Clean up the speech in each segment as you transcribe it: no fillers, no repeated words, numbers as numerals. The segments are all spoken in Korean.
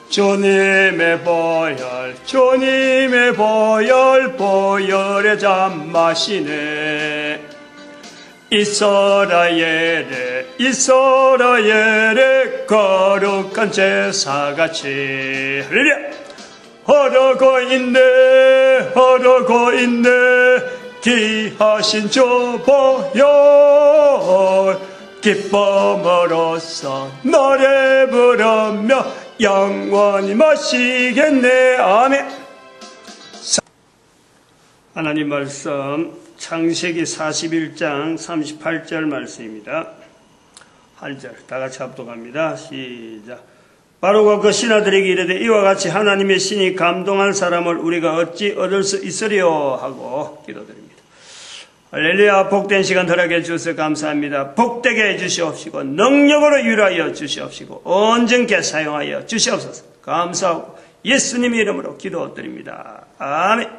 주님의 보혈 보혈의 잔마시네. 이스라엘의 거룩한 제사같이 흐르고 있네 귀하신 주 보혈 기쁨으로써 노래 부르며 영원히 마시겠네. 아멘. 하나님 말씀 창세기 41장 38절 말씀입니다. 한 절 다 같이 합독합니다. 시작. 바로가 그 신하들에게 이르되 이와 같이 하나님의 신이 감동한 사람을 우리가 어찌 얻을 수 있으리요 하고 기도드립니다. 할렐루야. 복된 시간 허락해 주셔서 감사합니다. 복되게 해주시옵시고 능력으로 유라하여 주시옵시고 온전케 사용하여 주시옵소서. 감사하고 예수님의 이름으로 기도드립니다. 아멘.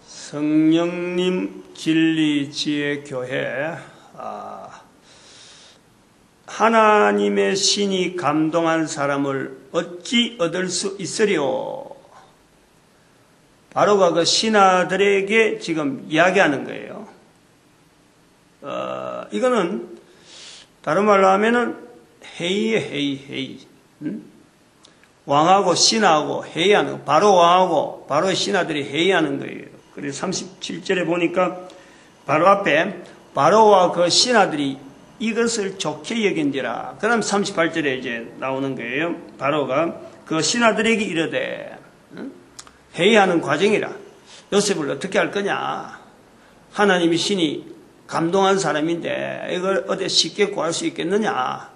성령님 진리 지혜 교회, 하나님의 신이 감동한 사람을 어찌 얻을 수 있으리요? 바로가 그 신하들에게 지금 이야기하는 거예요. 이거는 다른 말로 하면은 회의에 회의. 왕하고 신하고 회의하는 거. 바로 왕하고 바로의 신하들이 회의하는 거예요. 그래서 37절에 보니까 바로 앞에 바로와 그 신하들이 이것을 좋게 여긴지라. 그 다음 38절에 이제 나오는 거예요. 바로가 그 신하들에게 이르되, 회의하는 과정이라. 요셉을 어떻게 할 거냐. 하나님이 신이 감동한 사람인데 이걸 어디 쉽게 구할 수 있겠느냐.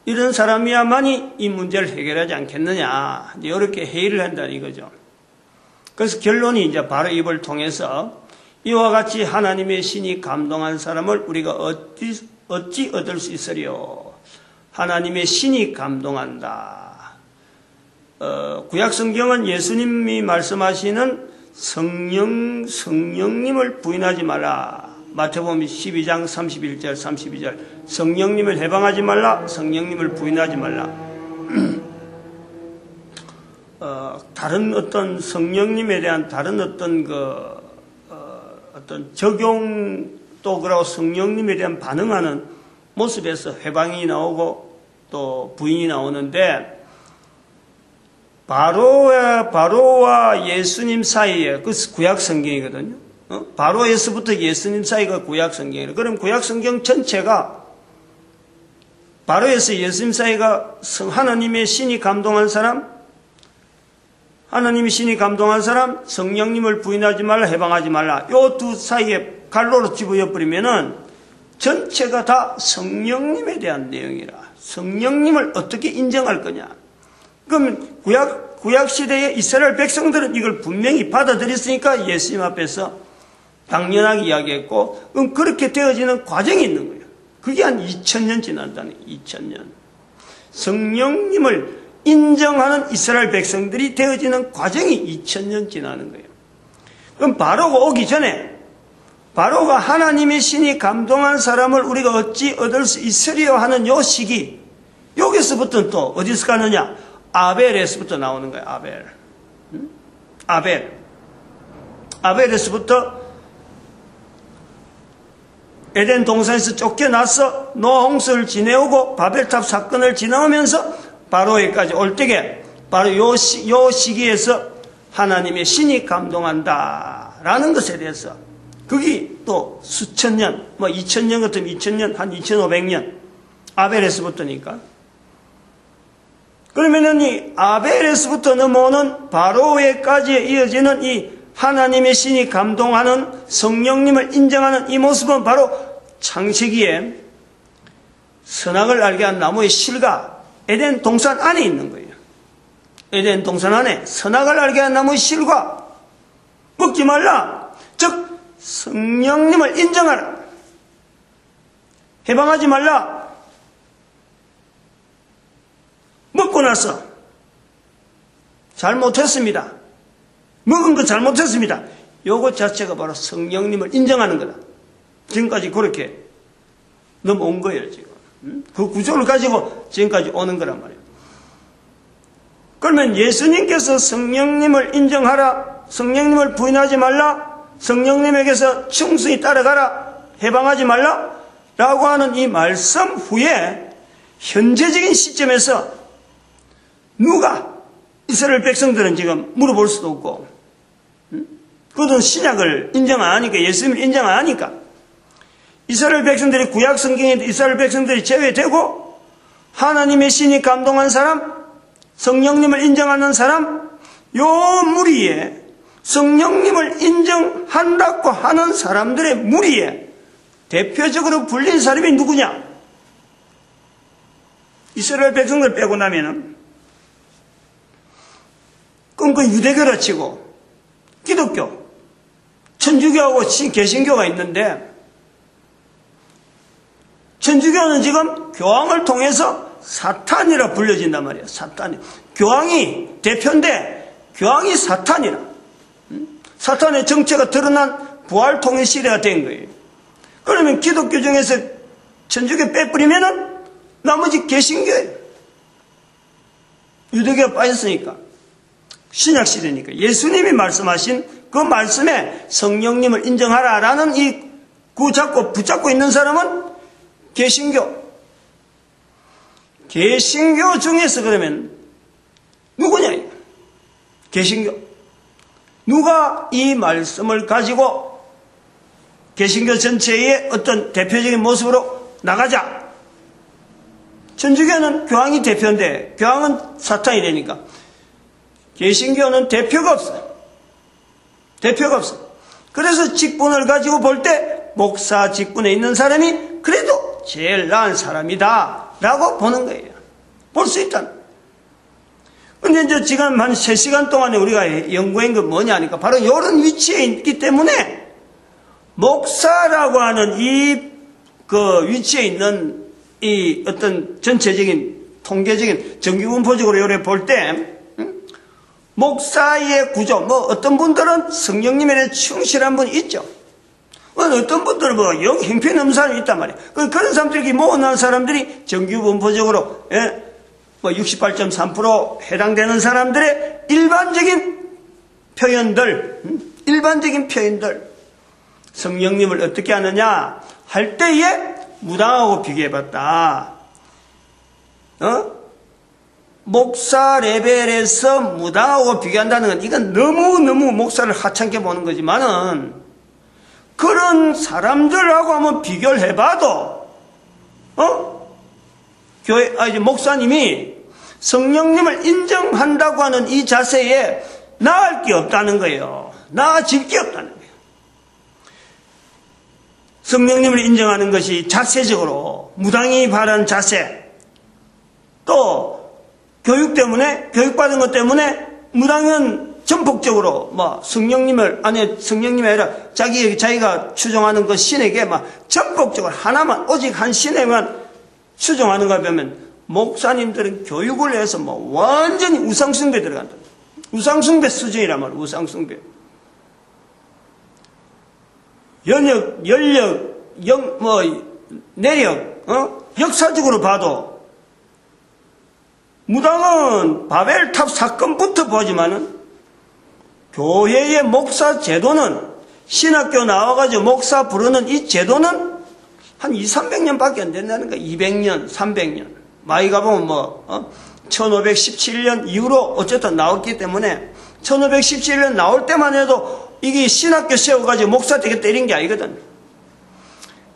이런 사람이야만이 이 문제를 해결하지 않겠느냐. 이렇게 회의를 한다는 이거죠. 그래서 결론이 이제 바로 입을 통해서 이와 같이 하나님의 신이 감동한 사람을 우리가 어찌 얻을 수 있으리요? 하나님의 신이 감동한다. 구약 성경은 예수님이 말씀하시는 성령님을 부인하지 말라. 마태복음 12장 31절 32절 성령님을 해방하지 말라. 성령님을 부인하지 말라. 다른 어떤 성령님에 대한 다른 어떤 어떤 적용도 그러고 성령님에 대한 반응하는 모습에서 해방이 나오고 또 부인이 나오는데 바로와 예수님 사이에 그 구약 성경이거든요. 바로에서부터 예수님 사이가 구약 성경이에요. 그럼 구약 성경 전체가 바로에서 예수님 사이가 하나님의 신이 감동한 사람, 하나님의 신이 감동한 사람, 성령님을 부인하지 말라, 해방하지 말라. 요 두 사이에 갈로로 집어버리면은 전체가 다 성령님에 대한 내용이라. 성령님을 어떻게 인정할 거냐. 그러면 구약 시대의 이스라엘 백성들은 이걸 분명히 받아들였으니까 예수님 앞에서 당연하게 이야기했고, 그럼 그렇게 되어지는 과정이 있는 거예요. 그게 한 2000년 지난다는 거예요. 2000년. 성령님을 인정하는 이스라엘 백성들이 되어지는 과정이 2000년 지나는 거예요. 그럼 바로가 오기 전에 바로가 하나님의 신이 감동한 사람을 우리가 어찌 얻을 수 있으리요 하는 요 시기, 여기서부터는 또 어디서 가느냐? 아벨에서부터 나오는 거예요. 아벨에서부터 에덴 동산에서 쫓겨나서 노아 홍수를 지내오고 바벨탑 사건을 지나오면서 바로에까지 올 때게 바로 요 시기에서 하나님의 신이 감동한다라는 것에 대해서 그게 또 수천 년, 2000년 같으면 2000년, 한 2500년 아벨에서부터니까. 그러면은 이 아벨에서부터 넘어오는 바로에까지 이어지는 이 하나님의 신이 감동하는 성령님을 인정하는 이 모습은 바로 창세기에 선악을 알게 한 나무의 실과 에덴 동산 안에 있는 거예요. 에덴 동산 안에 선악을 알게 한 나무의 실과 먹지 말라. 즉 성령님을 인정하라. 해방하지 말라. 먹고 나서 잘못했습니다. 먹은 거 잘못했습니다. 요것 자체가 바로 성령님을 인정하는 거다. 지금까지 그렇게 넘어온 거예요, 지금. 그 구조를 가지고 지금까지 오는 거란 말이에요. 그러면 예수님께서 성령님을 인정하라, 성령님을 부인하지 말라, 성령님에게서 충성히 따라가라, 해방하지 말라 라고 하는 이 말씀 후에 현재적인 시점에서 누가 이스라엘 백성들은 지금 물어볼 수도 없고, 그들은 신약을 인정 안 하니까, 예수님을 인정 안 하니까 이스라엘 백성들이 구약 성경에 이스라엘 백성들이 제외되고 하나님의 신이 감동한 사람, 성령님을 인정하는 사람, 요 무리에 성령님을 인정한다고 하는 사람들의 무리에 대표적으로 불린 사람이 누구냐? 이스라엘 백성들 빼고 나면은 끈끈 유대교라 치고 기독교, 천주교하고 개신교가 있는데, 천주교는 지금 교황을 통해서 사탄이라 불려진단 말이에요. 사탄이. 교황이 대표인데 교황이 사탄이라. 사탄의 정체가 드러난 부활통일 시대가 된 거예요. 그러면 기독교 중에서 천주교 빼버리면은 나머지 개신교예요. 유대교가 빠졌으니까. 신약시대니까. 예수님이 말씀하신 그 말씀에 성령님을 인정하라라는 이 붙잡고 있는 사람은 개신교. 개신교 중에서 그러면 누구냐? 개신교. 누가 이 말씀을 가지고 개신교 전체의 어떤 대표적인 모습으로 나가자. 천주교는 교황이 대표인데 교황은 사탄이 되니까 개신교는 대표가 없어요. 대표가 없어요. 그래서 직분을 가지고 볼 때 목사 직분에 있는 사람이 그래도 제일 나은 사람이다 라고 보는 거예요. 볼 수 있다. 근데 이제 지금 한 3시간 동안에 우리가 연구한 건 뭐냐 하니까 바로 이런 위치에 있기 때문에 목사라고 하는 그 위치에 있는 이 어떤 전체적인 통계적인 정규분포적으로 요래 볼 때 목사의 구조, 어떤 분들은 성령님에 충실한 분이 있죠. 어떤 분들은 영 형편없는 사람이 있단 말이에요. 그런 사람들이 모아놓은 사람들이 정규분포적으로 68.3% 해당되는 사람들의 일반적인 표현들, 성령님을 어떻게 하느냐 할 때에 무당하고 비교해봤다. 목사 레벨에서 무당하고 비교한다는 건 이건 너무너무 목사를 하찮게 보는 거지만은 그런 사람들하고 한번 비교를 해봐도 목사님이 성령님을 인정한다고 하는 이 자세에 나을 게 없다는 거예요. 나아질 게 없다는 거예요. 성령님을 인정하는 것이 자세적으로 무당이 바른 자세, 또 교육받은 것 때문에 무당은 전폭적으로 성령님이 아니라 자기가 추종하는 그 신에게 전폭적으로 하나만, 오직 한 신에만 추종하는가 보면 목사님들은 교육을 해서 완전히 우상숭배 들어간다. 우상숭배 수준이란 말이야. 우상숭배. 연력, 내력, 역사적으로 봐도 무당은 바벨탑 사건부터 보지만은 교회의 목사 제도는 신학교 나와가지고 목사 부르는 이 제도는 한 200~300년밖에 안 된다는 거야. 200년, 300년. 많이 가보면 1517년 이후로 어쨌든 나왔기 때문에 1517년 나올 때만 해도 이게 신학교 세워가지고 목사 되겠다 이런 게 아니거든.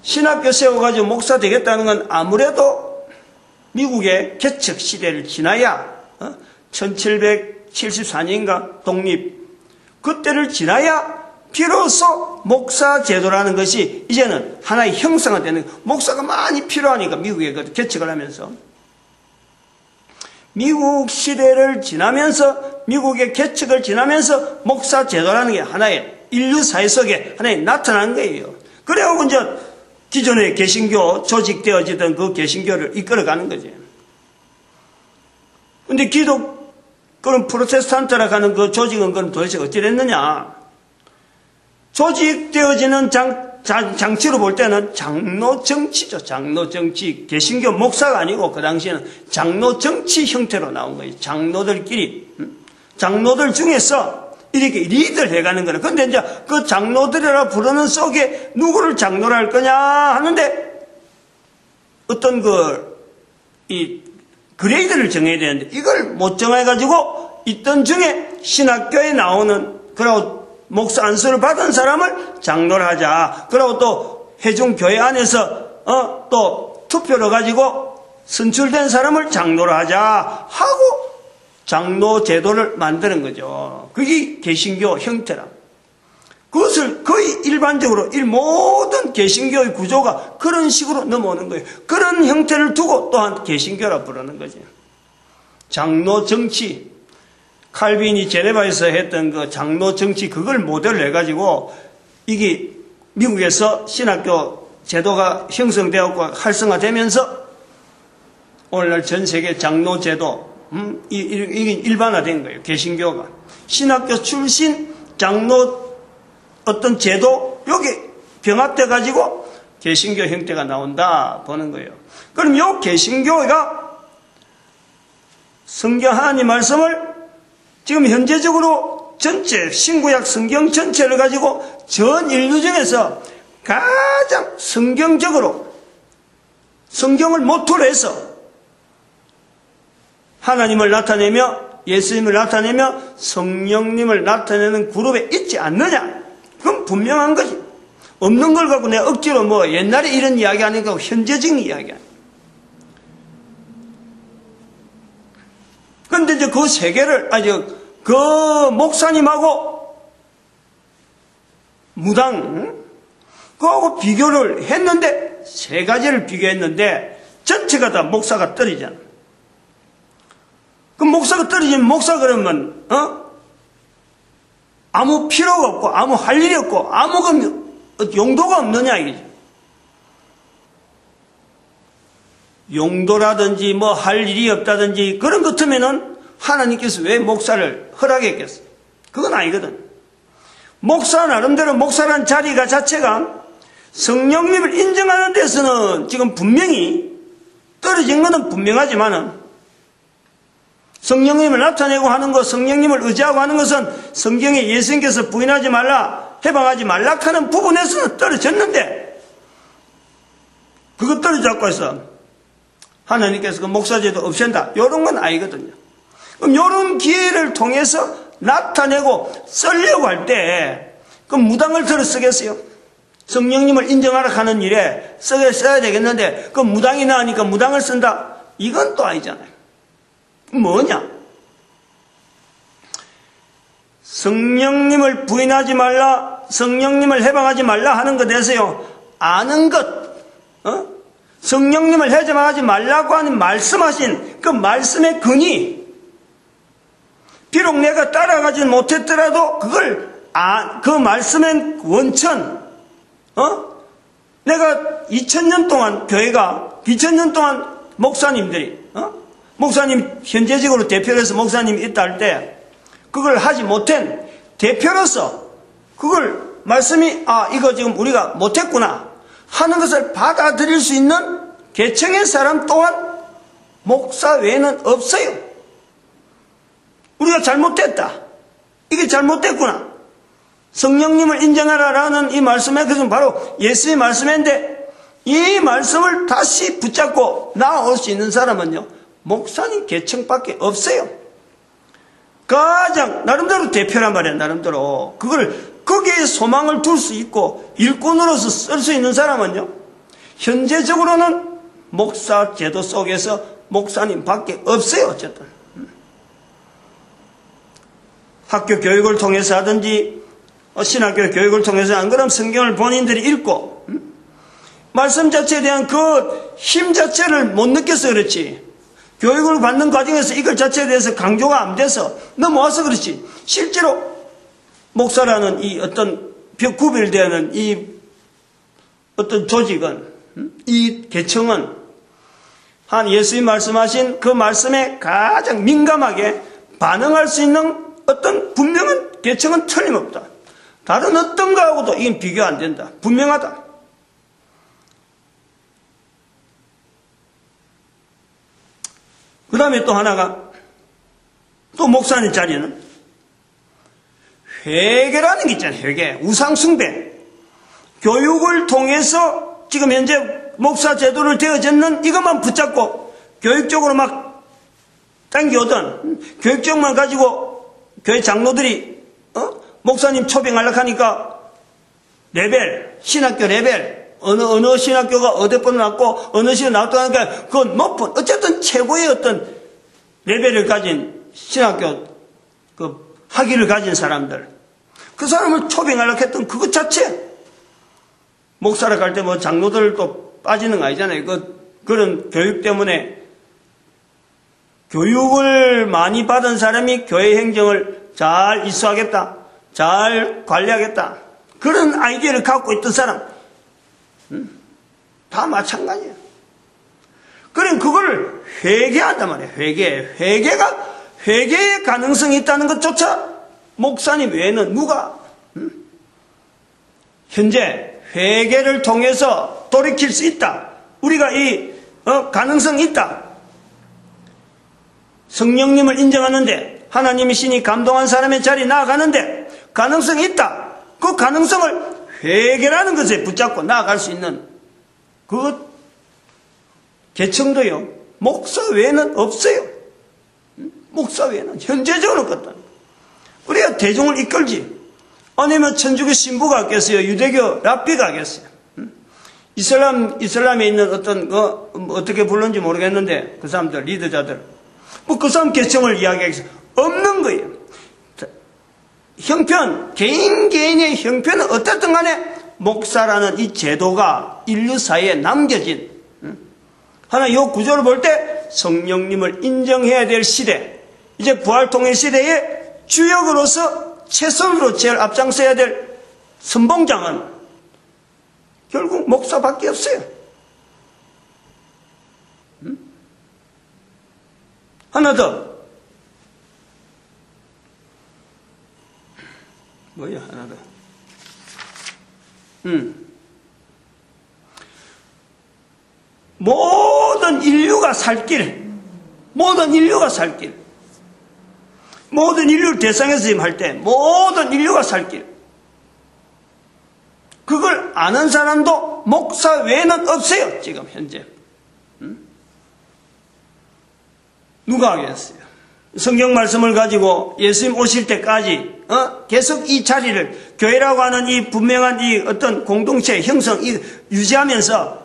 신학교 세워가지고 목사 되겠다는 건 아무래도 미국의 개척 시대를 지나야 1774년인가 독립 그때를 지나야 비로소 목사 제도라는 것이 이제는 하나의 형성화 되는 목사가 많이 필요하니까 미국에 개척을 하면서 미국 시대를 지나면서 미국의 개척을 지나면서 목사 제도라는 게 하나의 인류사회 속에 하나의 나타난 거예요. 그래갖고 이제 기존의 개신교 조직되어지던 그 개신교를 이끌어가는 거지. 근데 그런 프로테스탄트라고 하는 그 조직은 그럼 도대체 어찌 됐느냐? 조직되어지는 장치로 볼 때는 장로 정치죠. 장로 정치. 개신교 목사가 아니고 그 당시에는 장로 정치 형태로 나온 거예요. 장로들끼리. 장로들 중에서 이렇게 리드를 해가는 거예요. 근데 이제 그 장로들이라 부르는 속에 누구를 장로라 할 거냐 하는데 어떤 그레이드를 정해야 되는데 이걸 못 정해가지고 있던 중에 신학교에 나오는 그러고 목사 안수를 받은 사람을 장로를 하자. 그리고 또 회중교회 안에서 또 투표를 가지고 선출된 사람을 장로를 하자 하고 장로 제도를 만드는 거죠. 그게 개신교 형태라. 그것을 거의 일반적으로 모든 개신교의 구조가 그런 식으로 넘어오는 거예요. 그런 형태를 두고 또한 개신교라 부르는 거죠. 장로 정치. 칼빈이 제네바에서 했던 그 장로 정치 그걸 모델로 해가지고 이게 미국에서 신학교 제도가 형성되었고 활성화되면서 오늘날 전 세계 장로 제도 이게 일반화된 거예요. 개신교가 신학교 출신 장로 어떤 제도 여기 병합돼 가지고 개신교 형태가 나온다 보는 거예요. 그럼 요 개신교가 성경 하나님 말씀을 지금 현재적으로 전체 신구약 성경 전체를 가지고 전 인류 중에서 가장 성경적으로 성경을 모토로 해서 하나님을 나타내며 예수님을 나타내며 성령님을 나타내는 그룹에 있지 않느냐? 그건 분명한 거지. 없는 걸 갖고 내가 억지로 옛날에 이런 이야기 하니까 현재적인 이야기야. 그런데 이제 그 세 개를, 그 목사님하고 무당, 그하고 비교를 했는데, 세 가지를 비교했는데, 전체가 다 목사가 떨어지잖아. 그 목사가 떨어지면 목사 그러면, 아무 필요가 없고, 아무 할 일이 없고, 아무 용도가 없느냐, 이거지. 용도라든지 할 일이 없다든지 그런 것 같으면은 하나님께서 왜 목사를 허락했겠어? 그건 아니거든. 목사 나름대로 목사라는 자리가 자체가 성령님을 인정하는 데서는 지금 분명히 떨어진 것은 분명하지만은 성령님을 나타내고 하는 것, 성령님을 의지하고 하는 것은 성경에 예수님께서 부인하지 말라, 해방하지 말라 하는 부분에서는 떨어졌는데 그거 떨어졌고 해서 하나님께서 그 목사제도 없앤다. 이런 건 아니거든요. 그럼 이런 기회를 통해서 나타내고 쓰려고 할 때, 그럼 무당을 들어 쓰겠어요? 성령님을 인정하라 하는 일에 써야 되겠는데, 그 무당이 나으니까 무당을 쓴다? 이건 또 아니잖아요. 뭐냐? 성령님을 부인하지 말라, 성령님을 해방하지 말라 하는 것에서요, 아는 것, 성령님을 해방하지 말라고 하는 말씀하신 그 말씀의 근이 비록 내가 따라가지 못했더라도 그걸 그 말씀의 원천 내가 2000년 동안 교회가 2000년 동안 목사님들이 목사님 현재적으로 대표로 해서 목사님이 있다 할 때 그걸 하지 못한 대표로서 그걸 말씀이 이거 지금 우리가 못했구나 하는 것을 받아들일 수 있는 계층의 사람 또한 목사 외에는 없어요. 우리가 잘못됐다. 이게 잘못됐구나. 성령님을 인정하라라는 이 말씀에 그것은 바로 예수의 말씀인데 이 말씀을 다시 붙잡고 나아올 수 있는 사람은요. 목사님 계층밖에 없어요. 가장 나름대로 대표란 말이야. 나름대로. 그걸 거기에 소망을 둘 수 있고 일꾼으로서 쓸 수 있는 사람은요. 현재적으로는 목사 제도 속에서 목사님 밖에 없어요. 어쨌든. 학교 교육을 통해서 하든지 신학교 교육을 통해서 안 그러면 성경을 본인들이 읽고 말씀 자체에 대한 그 힘 자체를 못 느껴서 그렇지. 교육을 받는 과정에서 이걸 자체에 대해서 강조가 안 돼서 넘어와서 그렇지. 실제로 목사라는 이 어떤 구별되는 이 어떤 조직은 이 계층은 한 예수님 말씀하신 그 말씀에 가장 민감하게 반응할 수 있는 어떤 분명한 계층은 틀림없다. 다른 어떤 거하고도 이건 비교 안 된다. 분명하다. 그 다음에 또 하나가, 또 목사님 자리는 회개라는 게 있잖아요. 회개. 우상숭배. 교육을 통해서 지금 현재 목사 제도를 되어졌는 이것만 붙잡고 교육적으로 막 당겨오던 교육적만 가지고 교회 장로들이 목사님 초빙하려고 하니까 레벨, 신학교 레벨, 어느 신학교가 어디번호 났고 어느 시에 나왔다고 하니까 그건 높은 어쨌든 최고의 어떤 레벨을 가진 신학교 그 학위를 가진 사람들, 그 사람을 초빙하려고 했던 그것 자체, 목사라 갈 때 뭐 장로들도 빠지는 거 아니잖아요. 그런 교육 때문에 교육을 많이 받은 사람이 교회 행정을 잘 이수하겠다, 잘 관리하겠다, 그런 아이디어를 갖고 있던 사람 다 마찬가지예요. 그럼 그걸 회개한단 말이에요. 회개의 가능성이 있다는 것조차 목사님 외에는 누가 현재 회개를 통해서 돌이킬 수 있다, 우리가 이 가능성이 있다, 성령님을 인정하는데 하나님이 신이 감동한 사람의 자리에 나아가는데 가능성이 있다, 그 가능성을 회개라는 것에 붙잡고 나아갈 수 있는 그 계층도요 목사 외에는 없어요. 목사 외에는 현재적으로 없다. 우리가 대중을 이끌지, 아니면 천주교 신부가 하겠어요, 유대교 랍비가 하겠어요, 이슬람에 있는 어떤 어떻게 불렀는지 모르겠는데 그 사람들 리더자들 뭐 그 사람 계층을 이야기하겠어요. 없는 거예요. 형편, 개인의 형편은 어쨌든 간에 목사라는 이 제도가 인류 사회에 남겨진 하나, 이 구조를 볼 때 성령님을 인정해야 될 시대, 이제 부활통일 시대의 주역으로서 최선으로 제일 앞장서야 될 선봉장은 결국 목사밖에 없어요. 하나 더. 뭐야, 하나 더. 모든 인류가 살 길, 모든 인류를 대상에서 지금 할 때, 모든 인류가 살 길, 그걸 아는 사람도 목사 외에는 없어요, 지금 현재. 누가 하겠어요? 성경 말씀을 가지고 예수님 오실 때까지 계속 이 자리를, 교회라고 하는 이 분명한 이 어떤 공동체 형성 유지하면서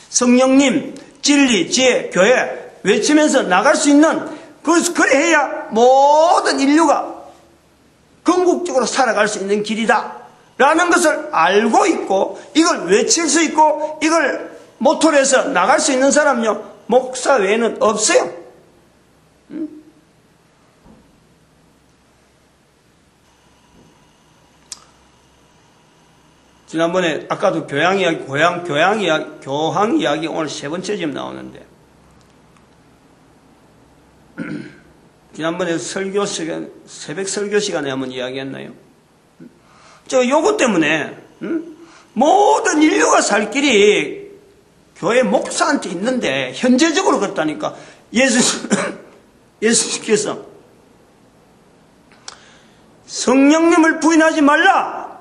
성령님, 진리, 지혜, 교회 외치면서 나갈 수 있는, 그래 해야 모든 인류가 궁극적으로 살아갈 수 있는 길이다 라는 것을 알고 있고, 이걸 외칠 수 있고, 이걸 모토로 해서 나갈 수 있는 사람은요 목사 외에는 없어요. 지난번에 아까도 교황 이야기 오늘 세 번째 지금 나오는데, 지난번에 새벽 설교 시간에 한번 이야기했나요? 요거 때문에 모든 인류가 살 길이 교회 목사한테 있는데 현재적으로 그렇다니까. 예수님께서 성령님을 부인하지 말라,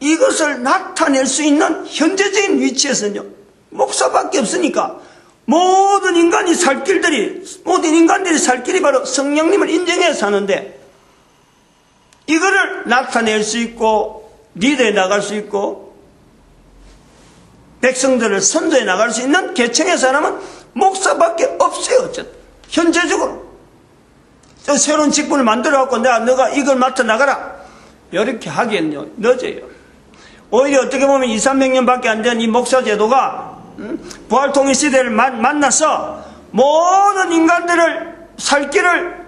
이것을 나타낼 수 있는 현재적인 위치에서는요 목사밖에 없으니까 모든 인간들이 살 길이 바로 성령님을 인정해서 사는데, 이거를 나타낼 수 있고 리더에 나갈 수 있고 백성들을 선도해 나갈 수 있는 계층의 사람은 목사밖에 없어요. 어쨌든 현재적으로 새로운 직분을 만들어갖고 너가 이걸 맡아 나가라 이렇게 하기엔요 늦어요. 오히려 어떻게 보면 200~300년밖에 안 된 이 목사 제도가 부활통일 시대를 만나서 모든 인간들을 살 길을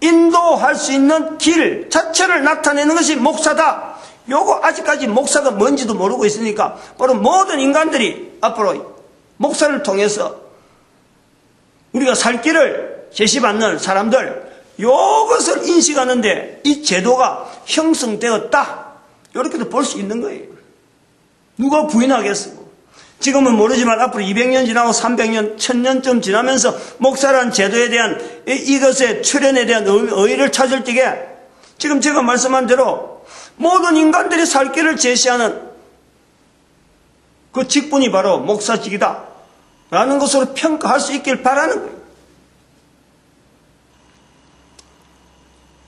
인도할 수 있는 길 자체를 나타내는 것이 목사다. 요거 아직까지 목사가 뭔지도 모르고 있으니까 바로 모든 인간들이 앞으로 목사를 통해서 우리가 살 길을 제시받는 사람들, 요것을 인식하는데 이 제도가 형성되었다. 이렇게도 볼 수 있는 거예요. 누가 부인하겠어? 지금은 모르지만 앞으로 200년 지나고 300년, 1000년쯤 지나면서 목사라는 제도에 대한 이것의 출현에 대한 의의를 찾을 때에 지금 제가 말씀한 대로 모든 인간들이 살 길을 제시하는 그 직분이 바로 목사직이다 라는 것으로 평가할 수 있길 바라는 거예요.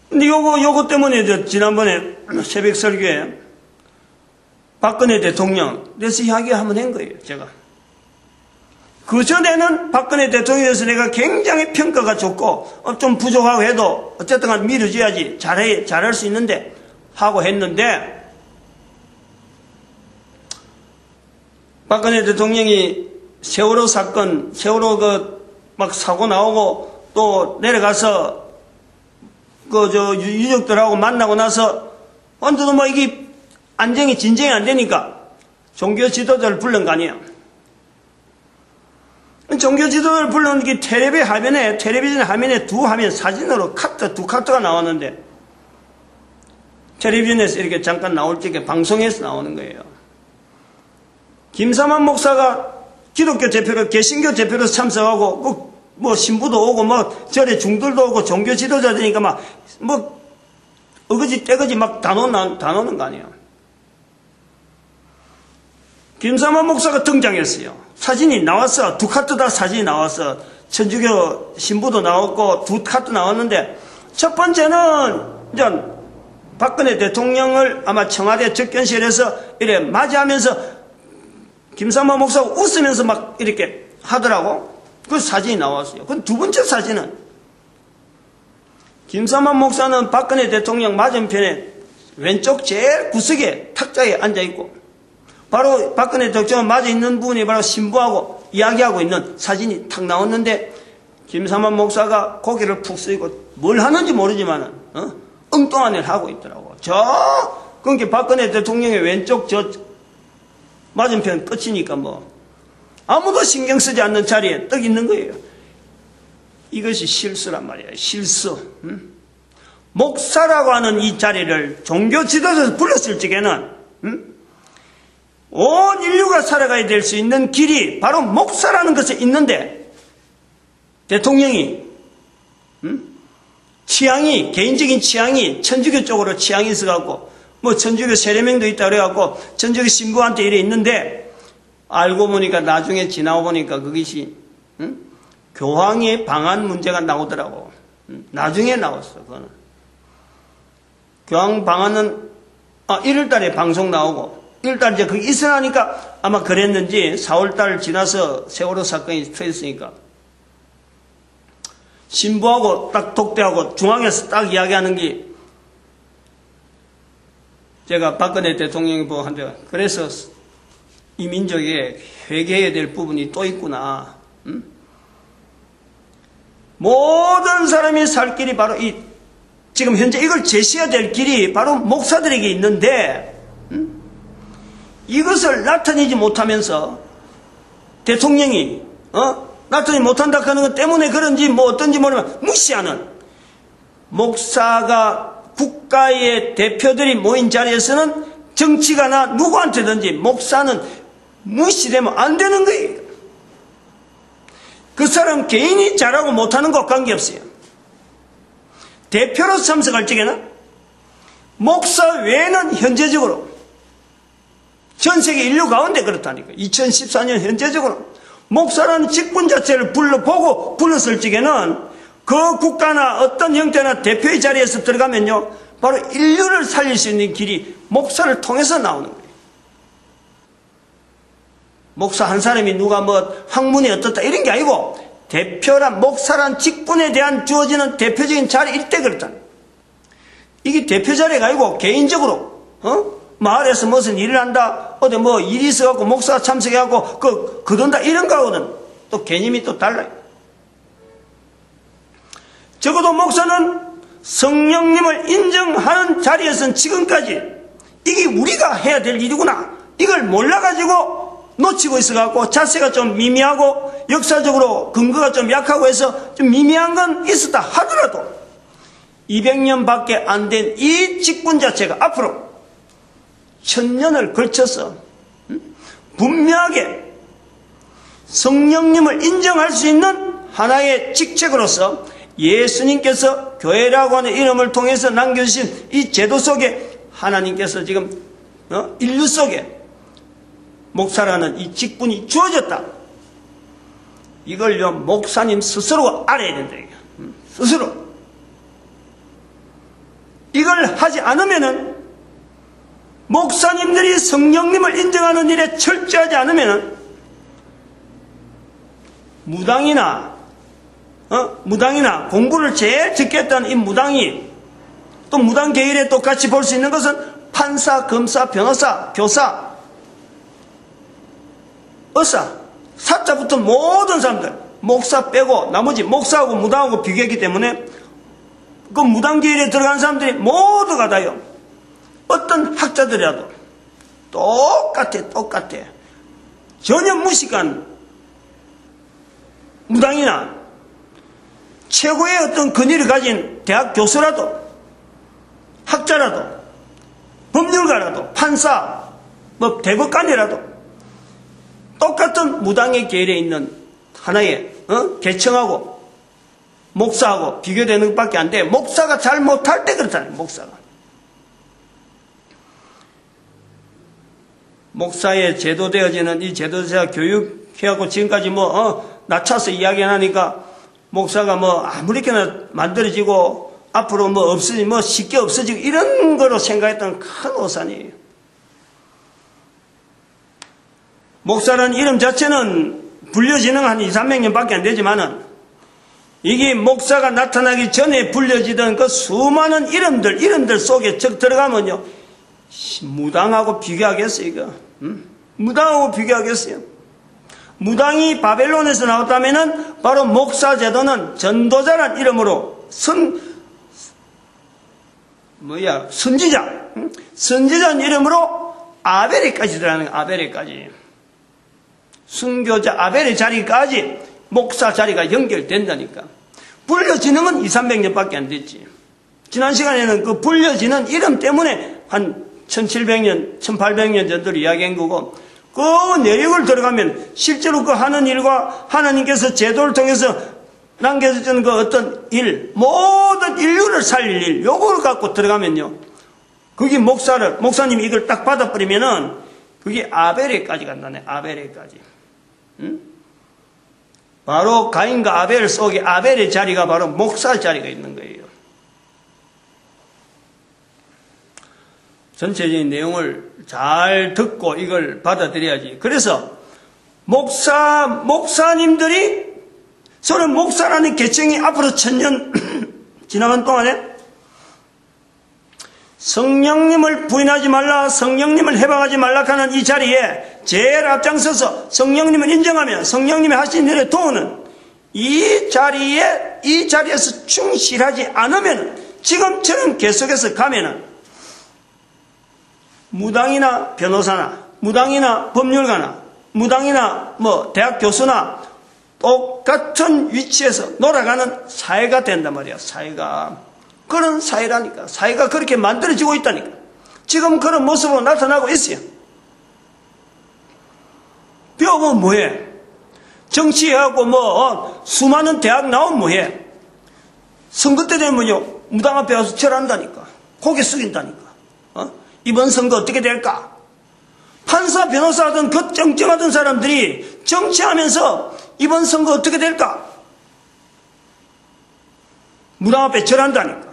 근데 요거 때문에 지난번에 새벽 설교에 박근혜 대통령 그래서 이야기 한번 한 거예요, 제가. 그전에는 박근혜 대통령에 대해서 내가 굉장히 평가가 좋고 좀 부족하고 해도 어쨌든 간 밀어줘야지 잘할 수 있는데 하고 했는데 박근혜 대통령이 세월호 사건, 세월호 막 사고 나오고 또 내려가서 유족들하고 만나고 나서 완전 이게 안정이 진정이 안 되니까 종교 지도자를 불른 거 아니에요. 종교 지도자를 불른 게 텔레비전 화면에 두 화면 사진으로 두 카트가 나왔는데 텔레비전에서 이렇게 잠깐 나올 때 방송에서 나오는 거예요. 김사만 목사가 기독교 대표로 개신교 대표로 참석하고 신부도 오고 절에 중들도 오고 종교 지도자 되니까 어거지 떼거지 다 노는 거 아니에요. 김사만 목사가 등장했어요. 사진이 나왔어. 두 카트 다 사진이 나왔어. 천주교 신부도 나왔고 두 카트 나왔는데 첫 번째는 이제 박근혜 대통령을 아마 청와대 접견실에서 이렇게 맞이하면서 김사만 목사가 웃으면서 막 이렇게 하더라고. 그 사진이 나왔어요. 그 두 번째 사진은 김사만 목사는 박근혜 대통령 맞은편에 왼쪽 제일 구석에 탁자에 앉아있고 바로 박근혜 대통령 맞아 있는 분이 바로 신부하고 이야기하고 있는 사진이 탁 나왔는데 김사만 목사가 고개를 푹 숙이고 뭘 하는지 모르지만 엉뚱한 일을 하고 있더라고. 그러니까 박근혜 대통령의 왼쪽 맞은편 끝이니까 아무도 신경 쓰지 않는 자리에 떡 있는 거예요. 이것이 실수란 말이에요. 실수. 목사라고 하는 이 자리를 종교 지도자에서 불렀을 적에는 온 인류가 살아가야 될 수 있는 길이 바로 목사라는 것에 있는데 대통령이 개인적인 취향이 천주교 쪽으로 취향이 있어갖고 천주교 세례명도 있다 그래갖고 천주교 신부한테 이래 있는데 알고 보니까 나중에 지나고 보니까 그것이 교황의 방한 문제가 나오더라고. 나중에 나왔어. 그거는 교황 방한은 1월달에 방송 나오고 1월달 이제 그게 있으라니까 아마 그랬는지 4월달 지나서 세월호 사건이 터졌으니까 신부하고 딱 독대하고 중앙에서 딱 이야기하는 게 제가 박근혜 대통령이 보고 한데 그래서 이 민족에 회개해야 될 부분이 또 있구나. 모든 사람이 살 길이 바로 지금 현재 이걸 제시해야 될 길이 바로 목사들에게 있는데 이것을 나타내지 못하면서 대통령이 나타내지 못한다 하는 것 때문에 그런지 어떤지 모르면 무시하는 목사가 국가의 대표들이 모인 자리에서는 정치가나 누구한테든지 목사는 무시되면 안 되는 거예요. 그 사람 개인이 잘하고 못하는 것 관계없어요. 대표로 참석할 적에는 목사 외에는 현재적으로 전 세계 인류 가운데 그렇다니까. 2014년 현재적으로 목사라는 직분 자체를 불렀을 적에는 그 국가나 어떤 형태나 대표의 자리에서 들어가면요 바로 인류를 살릴 수 있는 길이 목사를 통해서 나오는 거예요. 목사 한 사람이 누가 학문이 어떻다 이런 게 아니고 대표란 목사란 직분에 대한 주어지는 대표적인 자리일 때 그렇다. 이게 대표 자리가 아니고 개인적으로 마을에서 무슨 일을 한다 어디 일이 있어갖고 목사가 참석해갖고 그돈다 이런 거하고는 또 개념이 또 달라요. 적어도 목사는 성령님을 인정하는 자리에서는 지금까지 이게 우리가 해야 될 일이구나 이걸 몰라가지고 놓치고 있어갖고 자세가 좀 미미하고 역사적으로 근거가 좀 약하고 해서 좀 미미한 건 있었다 하더라도 200년 밖에 안 된 이 직분 자체가 앞으로 천년을 걸쳐서 분명하게 성령님을 인정할 수 있는 하나의 직책으로서 예수님께서 교회라고 하는 이름을 통해서 남겨주신 이 제도 속에 하나님께서 지금 인류 속에 목사라는 이 직분이 주어졌다. 이걸요 목사님 스스로 알아야 된다. 스스로. 이걸 하지 않으면은 목사님들이 성령님을 인정하는 일에 철저하지 않으면은 무당이나 공부를 제일 적겠다는 이 무당이 또 무당 계열에 똑같이 볼 수 있는 것은 판사, 검사, 변호사, 교사, 의사, 사자 붙은 모든 사람들, 목사 빼고 나머지 목사하고 무당하고 비교했기 때문에 그 무당 계열에 들어간 사람들이 모두가 다요. 어떤 학자들이라도 똑같아. 전혀 무식한 무당이나 최고의 어떤 권위를 가진 대학 교수라도 학자라도 법률가라도 판사 대법관이라도 똑같은 무당의 계열에 있는 하나의 계층하고 목사하고 비교되는 것밖에 안 돼. 목사가 잘 못할 때 그렇잖아요. 목사에 제도되어지는 이 제도자 교육해하고 지금까지 낮춰서 이야기하니까 목사가 아무렇게나 만들어지고 앞으로 쉽게 없어지고 이런 거로 생각했던 큰 오산이에요. 목사라는 이름 자체는 불려지는 한 2, 300년 밖에 안 되지만은 이게 목사가 나타나기 전에 불려지던 그 수많은 이름들 속에 들어가면요. 무당하고 비교하겠어요, 이거? 무당하고 비교하겠어요? 무당이 바벨론에서 나왔다면은 바로 목사 제도는 전도자란 이름으로 선지자는 이름으로 아벨에까지 들어가는 거예요, 아벨에까지. 순교자 아벨의 자리까지 목사 자리가 연결된다니까. 불려지는 건 2, 300년 밖에 안 됐지. 지난 시간에는 그 불려지는 이름 때문에 한 1700년, 1800년 전도로 이야기한 거고, 그 내용을 들어가면 실제로 그 하는 일과 하나님께서 제도를 통해서 남겨주는 그 어떤 일, 모든 인류를 살릴 일, 요거를 갖고 들어가면요. 그게 목사님이 이걸 딱 받아버리면은 그게 아벨에까지 간다네, 아벨에까지. 바로 가인과 아벨 속에 아벨의 자리가 바로 목사 자리가 있는 거예요. 전체적인 내용을 잘 듣고 이걸 받아들여야지. 그래서 목사님들이 서로 목사라는 계층이 앞으로 1000년 지나간 동안에 성령님을 부인하지 말라, 성령님을 해방하지 말라 하는 이 자리에 제일 앞장서서 성령님을 인정하며 성령님이 하신 일을 도우는 이 자리에서 충실하지 않으면 지금처럼 계속해서 가면은 무당이나 변호사나 무당이나 법률가나 무당이나 대학 교수나 똑같은 위치에서 놀아가는 사회가 된단 말이야. 사회가. 그런 사회라니까. 사회가 그렇게 만들어지고 있다니까. 지금 그런 모습으로 나타나고 있어요. 배워보면 뭐해? 정치하고 수많은 대학 나오면 뭐해? 선거 때 되면요, 무당 앞에 와서 절한다니까. 고개 숙인다니까. 이번 선거 어떻게 될까? 판사, 변호사 하던 그 쩡쩡하던 사람들이 정치하면서 이번 선거 어떻게 될까? 무당 앞에 절한다니까.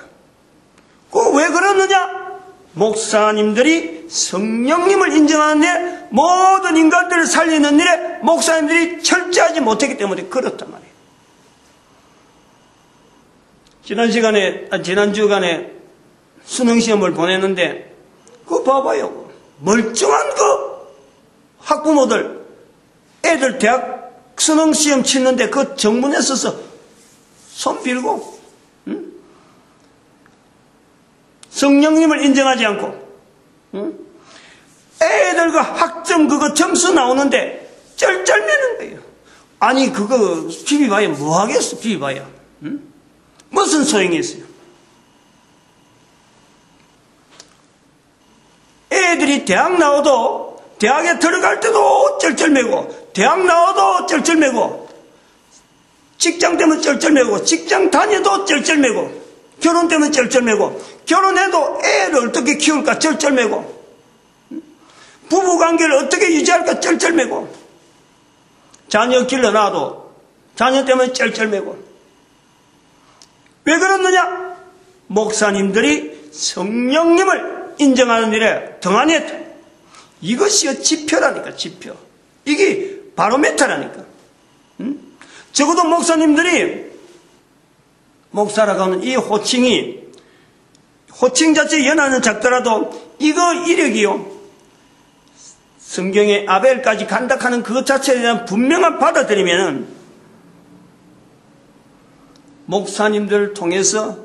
왜 그러느냐? 목사님들이 성령님을 인정하는 일에, 모든 인간들을 살리는 일에 목사님들이 철저하지 못했기 때문에 그렇단 말이에요. 지난 주간에 수능시험을 보냈는데 그거 봐봐요. 멀쩡한 그 학부모들, 애들 대학 수능시험 치는데 그 정문에 서서 손 빌고, 성령님을 인정하지 않고, 애들 그 학점 그거 점수 나오는데 쩔쩔매는 거예요. 아니, 그거 비비봐야 뭐 하겠어, 비비봐야. 무슨 소용이 있어요? 애들이 대학 나와도 대학에 들어갈 때도 쩔쩔매고 대학 나와도 쩔쩔매고 직장 되면 쩔쩔매고 직장 다녀도 쩔쩔매고 결혼 되면 쩔쩔매고 결혼해도 애를 어떻게 키울까 쩔쩔매고 부부관계를 어떻게 유지할까 쩔쩔매고 자녀 길러놔도 자녀 때문에 쩔쩔매고 왜 그러느냐? 목사님들이 성령님을 인정하는 일에 등한했다. 이것이 지표라니까 지표. 이게 바로메타라니까. 적어도 목사님들이 목사라고 하는 이 호칭이 호칭 자체에 연하는 작더라도 이거 이력이요. 성경의 아벨까지 간다 하는 그것 자체에 대한 분명한 받아들이면은 목사님들을 통해서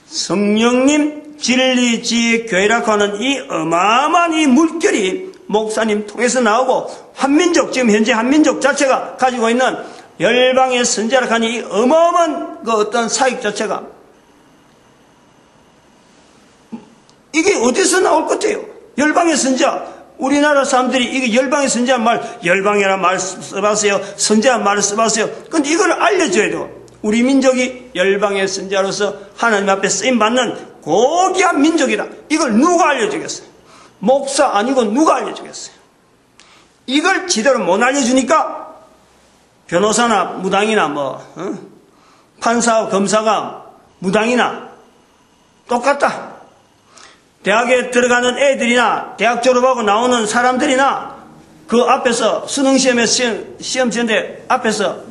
성령님 진리 지혜 교회라고 하는 이 어마어마한 이 물결이 목사님 통해서 나오고 한민족 지금 현재 한민족 자체가 가지고 있는 열방의 선지자라고 하는 이 어마어마한 그 어떤 사역 자체가 이게 어디서 나올 것 같아요? 열방의 선지자 우리나라 사람들이 이게 열방의 선지자 말 열방이라는 말 써봤어요. 선지자 말을 써봤어요. 근데 이걸 알려줘야 돼요. 우리 민족이 열방의 선지자로서 하나님 앞에 쓰임받는 고귀한 민족이다. 이걸 누가 알려주겠어요? 목사 아니고 누가 알려주겠어요? 이걸 제대로 못 알려주니까 변호사나 무당이나 판사와 검사가 무당이나 똑같다. 대학에 들어가는 애들이나 대학 졸업하고 나오는 사람들이나 그 앞에서 수능시험에 시험 치는데 앞에서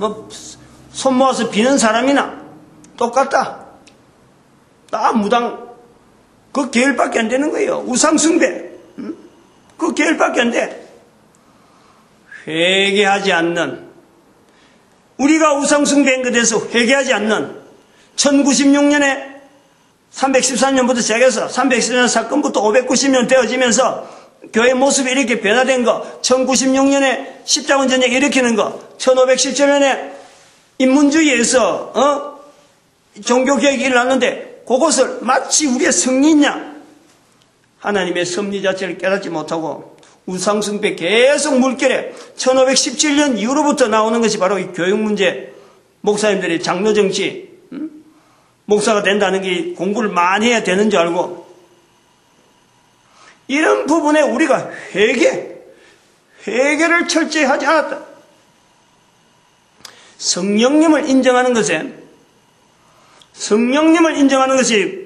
손 모아서 비는 사람이나 똑같다. 다 무당 그 계열밖에 안 되는 거예요. 우상숭배 그 계열밖에 안 돼. 회개하지 않는 우리가 우상숭배인 것에 대해서 회개하지 않는 1096년에 314년부터 시작해서 314년 사건부터 590년 되어지면서 교회 모습이 이렇게 변화된 거 1096년에 십자군 전쟁 일으키는 거 1517년에 인문주의에서 종교개혁이 일어났는데 그것을 마치 우리의 승리냐 하나님의 섭리 자체를 깨닫지 못하고 우상숭배 계속 물결에 1517년 이후로부터 나오는 것이 바로 이 교육문제 목사님들의 장로정치 목사가 된다는 게 공부를 많이 해야 되는 줄 알고 이런 부분에 우리가 회개를 철저히 하지 않았다. 성령님을 인정하는 것이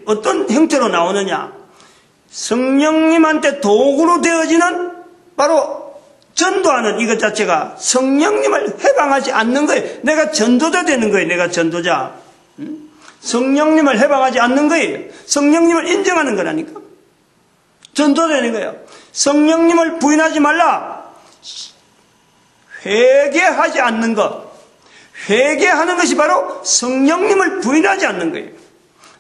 어떤 형태로 나오느냐? 성령님한테 도구로 되어지는 바로 전도하는 이것 자체가 성령님을 해방하지 않는 거예요. 내가 전도자 되는 거예요. 내가 전도자. 성령님을 해방하지 않는 거예요. 성령님을 인정하는 거라니까. 전도되는 거예요. 성령님을 부인하지 말라. 회개하지 않는 것. 회개하는 것이 바로 성령님을 부인하지 않는 거예요.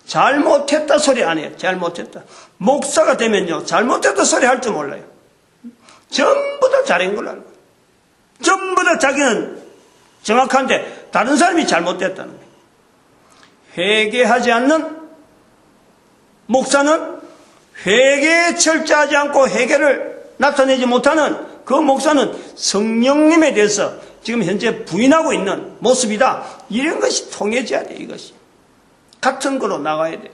잘못했다 소리 안 해요. 잘못했다. 목사가 되면요. 잘못했다 소리 할 줄 몰라요. 전부 다 잘한 걸로 알고. 전부 다 자기는 정확한데 다른 사람이 잘못됐다는 거예요. 회개하지 않는 목사는 회개에 철저하지 않고 회개를 나타내지 못하는 그 목사는 성령님에 대해서 지금 현재 부인하고 있는 모습이다. 이런 것이 통해져야 돼. 이것이 같은 거로 나가야 돼.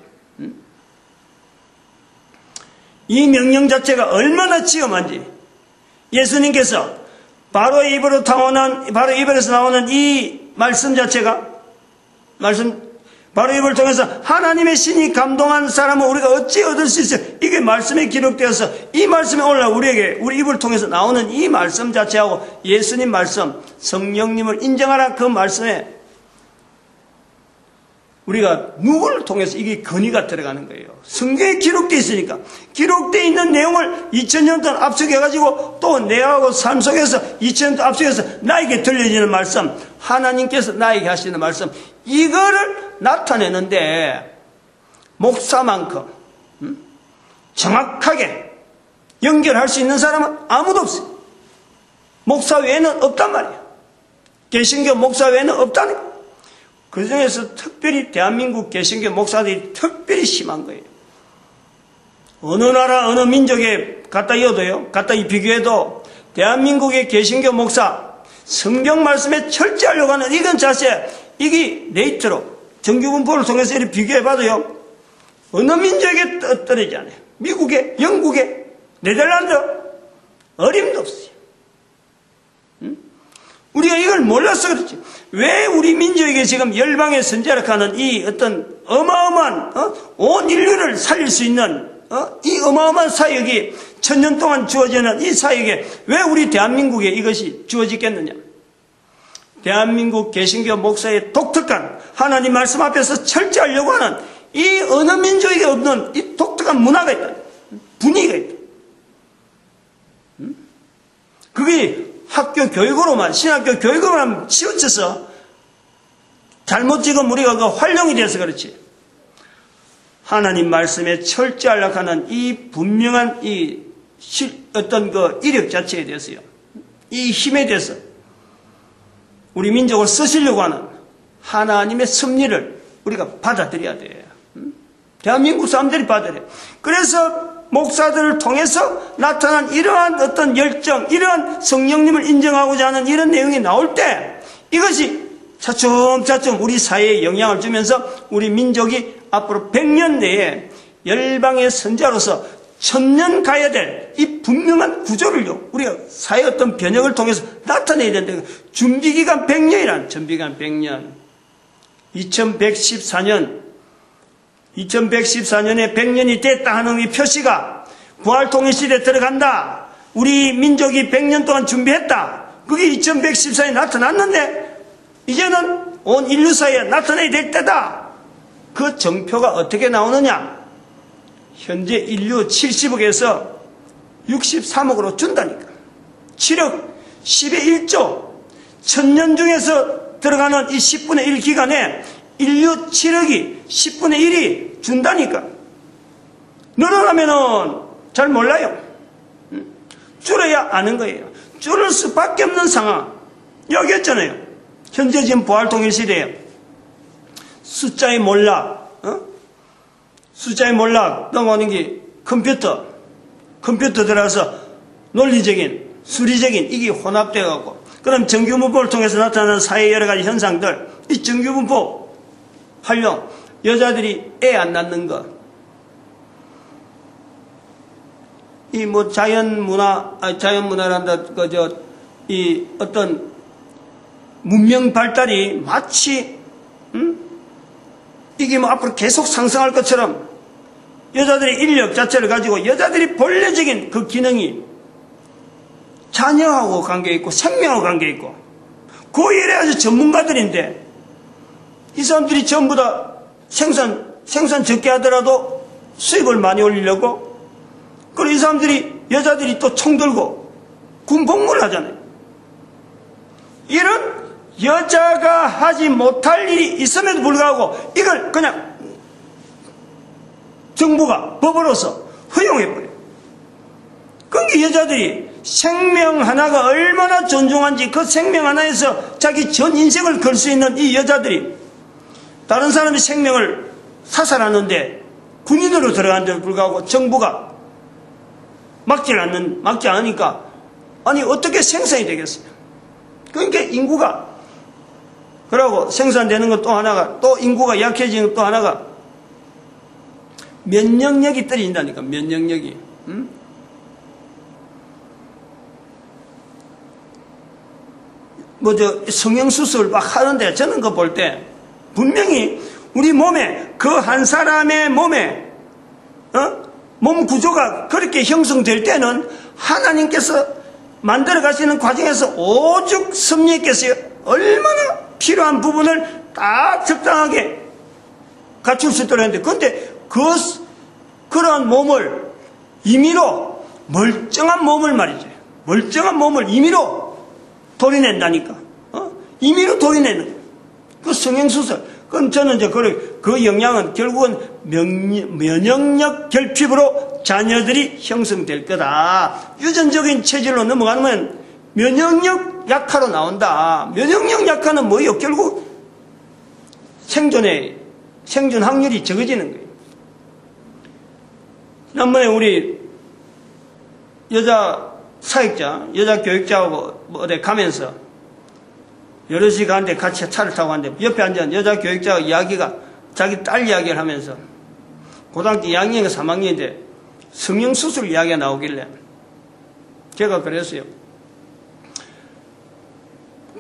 이 명령 자체가 얼마나 지엄한지 예수님께서 바로 입에서 나오는 이 말씀 자체가 바로 입을 통해서 하나님의 신이 감동한 사람은 우리가 어찌 얻을 수 있어요? 이게 말씀에 기록되어서 이 말씀에 올라 우리에게 우리 입을 통해서 나오는 이 말씀 자체하고 예수님 말씀 성령님을 인정하라 그 말씀에 우리가 누구를 통해서 이게 건의가 들어가는 거예요. 성경에 기록되어 있으니까 기록되어 있는 내용을 2000년 동안 압축해가지고 또 내하고 삶 속에서 2000년 동안 압축해서 나에게 들려지는 말씀 하나님께서 나에게 하시는 말씀 이거를 나타내는데 목사만큼 정확하게 연결할 수 있는 사람은 아무도 없어요. 목사 외에는 없단 말이에요. 개신교 목사 외에는 없다는 거예요. 그 중에서 특별히 대한민국 개신교 목사들이 특별히 심한 거예요. 어느 나라 어느 민족의 갖다 이어도요, 갖다 비교해도 대한민국의 개신교 목사, 성경 말씀에 철저하려고 하는 이건 자세, 이게 레이트로 정규분포를 통해서 이렇게 비교해봐도요, 어느 민족에 떨어지지 않아요. 미국에, 영국에, 네덜란드, 어림도 없어요. 우리가 이걸 몰라서 그렇지. 왜 우리 민족에게 지금 열방의 선지자라 하는 이 어떤 어마어마한 온 인류를 살릴 수 있는 이 어마어마한 사역이 1000년 동안 주어지는 이 사역에 왜 우리 대한민국에 이것이 주어지겠느냐. 대한민국 개신교 목사의 독특한 하나님 말씀 앞에서 철저하려고 하는 이 어느 민족에게 없는 이 독특한 문화가 있다. 분위기가 있다. 그게 학교 교육으로만, 신학교 교육으로만 치우쳐서 잘못 지금 우리가 그 활용이 돼서 그렇지. 하나님 말씀에 철저하려고 하는 이 분명한 이 어떤 그 이력 자체에 대해서요. 이 힘에 대해서 우리 민족을 쓰시려고 하는 하나님의 섭리를 우리가 받아들여야 돼요. 대한민국 사람들이 받아들여요. 그래서 목사들을 통해서 나타난 이러한 어떤 열정, 이러한 성령님을 인정하고자 하는 이런 내용이 나올 때 이것이 차츰차츰 우리 사회에 영향을 주면서 우리 민족이 앞으로 100년 내에 열방의 선자로서 1000년 가야 될 이 분명한 구조를요, 우리가 사회의 어떤 변혁을 통해서 나타내야 된다. 준비기간 100년이란, 준비기간 100년. 2114년에 100년이 됐다 하는 이 표시가 부활통일시대에 들어간다. 우리 민족이 100년 동안 준비했다. 그게 2114년에 나타났는데 이제는 온 인류사에 나타내야 될 때다. 그 정표가 어떻게 나오느냐. 현재 인류 70억에서 63억으로 준다니까. 7억 10의 1조 1000년 중에서 들어가는 이 10분의 1 기간에 인류 7억이 10분의 1이 준다니까. 늘어나면은 잘 몰라요. 줄어야 아는 거예요. 줄을 수밖에 없는 상황. 여기 있잖아요. 현재 지금 부활통일 시대에 숫자의 몰락, 숫자의 몰락 넘어오는 게 컴퓨터 들어가서 논리적인, 수리적인 이게 혼합되어가고, 그럼 정규분포를 통해서 나타나는 사회의 여러 가지 현상들, 이 정규분포 활용, 여자들이 애 안 낳는 것, 이 뭐 자연문화란다, 이 어떤 문명 발달이 마치, 이게 뭐 앞으로 계속 상승할 것처럼 여자들의 인력 자체를 가지고 여자들이 본래적인 그 기능이 자녀하고 관계있고 생명하고 관계있고 그 일에 아주 전문가들인데 이 사람들이 전부 다 생산 적게 하더라도 수익을 많이 올리려고, 그리고 이 사람들이 여자들이 또 총 들고 군복무를 하잖아요. 이런 여자가 하지 못할 일이 있음에도 불구하고 이걸 그냥 정부가 법으로서 허용해버려요. 그러니까 여자들이 생명 하나가 얼마나 존중한지 그 생명 하나에서 자기 전 인생을 걸 수 있는 이 여자들이 다른 사람의 생명을 사살하는데 군인으로 들어간데도 불구하고 정부가 막지 않으니까 아니 어떻게 생산이 되겠어요? 그러니까 인구가, 그러고 생산되는 것 또 하나가, 또 인구가 약해지는 것 또 하나가 면역력이 떨어진다니까. 면역력이. 성형수술 막 하는데 저는 그거 볼 때 분명히 우리 몸에, 그 한 사람의 몸에 몸 구조가 그렇게 형성될 때는 하나님께서 만들어 가시는 과정에서 오죽 섭리했겠어요. 얼마나 필요한 부분을 딱 적당하게 갖출 수 있도록 했는데, 그런데 그런 몸을 임의로, 멀쩡한 몸을 말이죠. 멀쩡한 몸을 임의로 도려낸다니까. 임의로 도려내는 거예요. 그 성형수술. 그럼 저는 이제 그 영향은 결국은 면역력 결핍으로 자녀들이 형성될 거다. 유전적인 체질로 넘어가면 면역력 약화로 나온다. 면역력 약화는 뭐예요? 결국 생존 확률이 적어지는 거예요. 지난번에 우리 여자 사역자, 여자 교육자하고 어디 가면서 여럿이 가는데 같이 차를 타고 가는데 옆에 앉은 여자 교육자가 이야기가 자기 딸 이야기를 하면서 고등학교 2학년인가 3학년인데 성형수술 이야기가 나오길래 제가 그랬어요.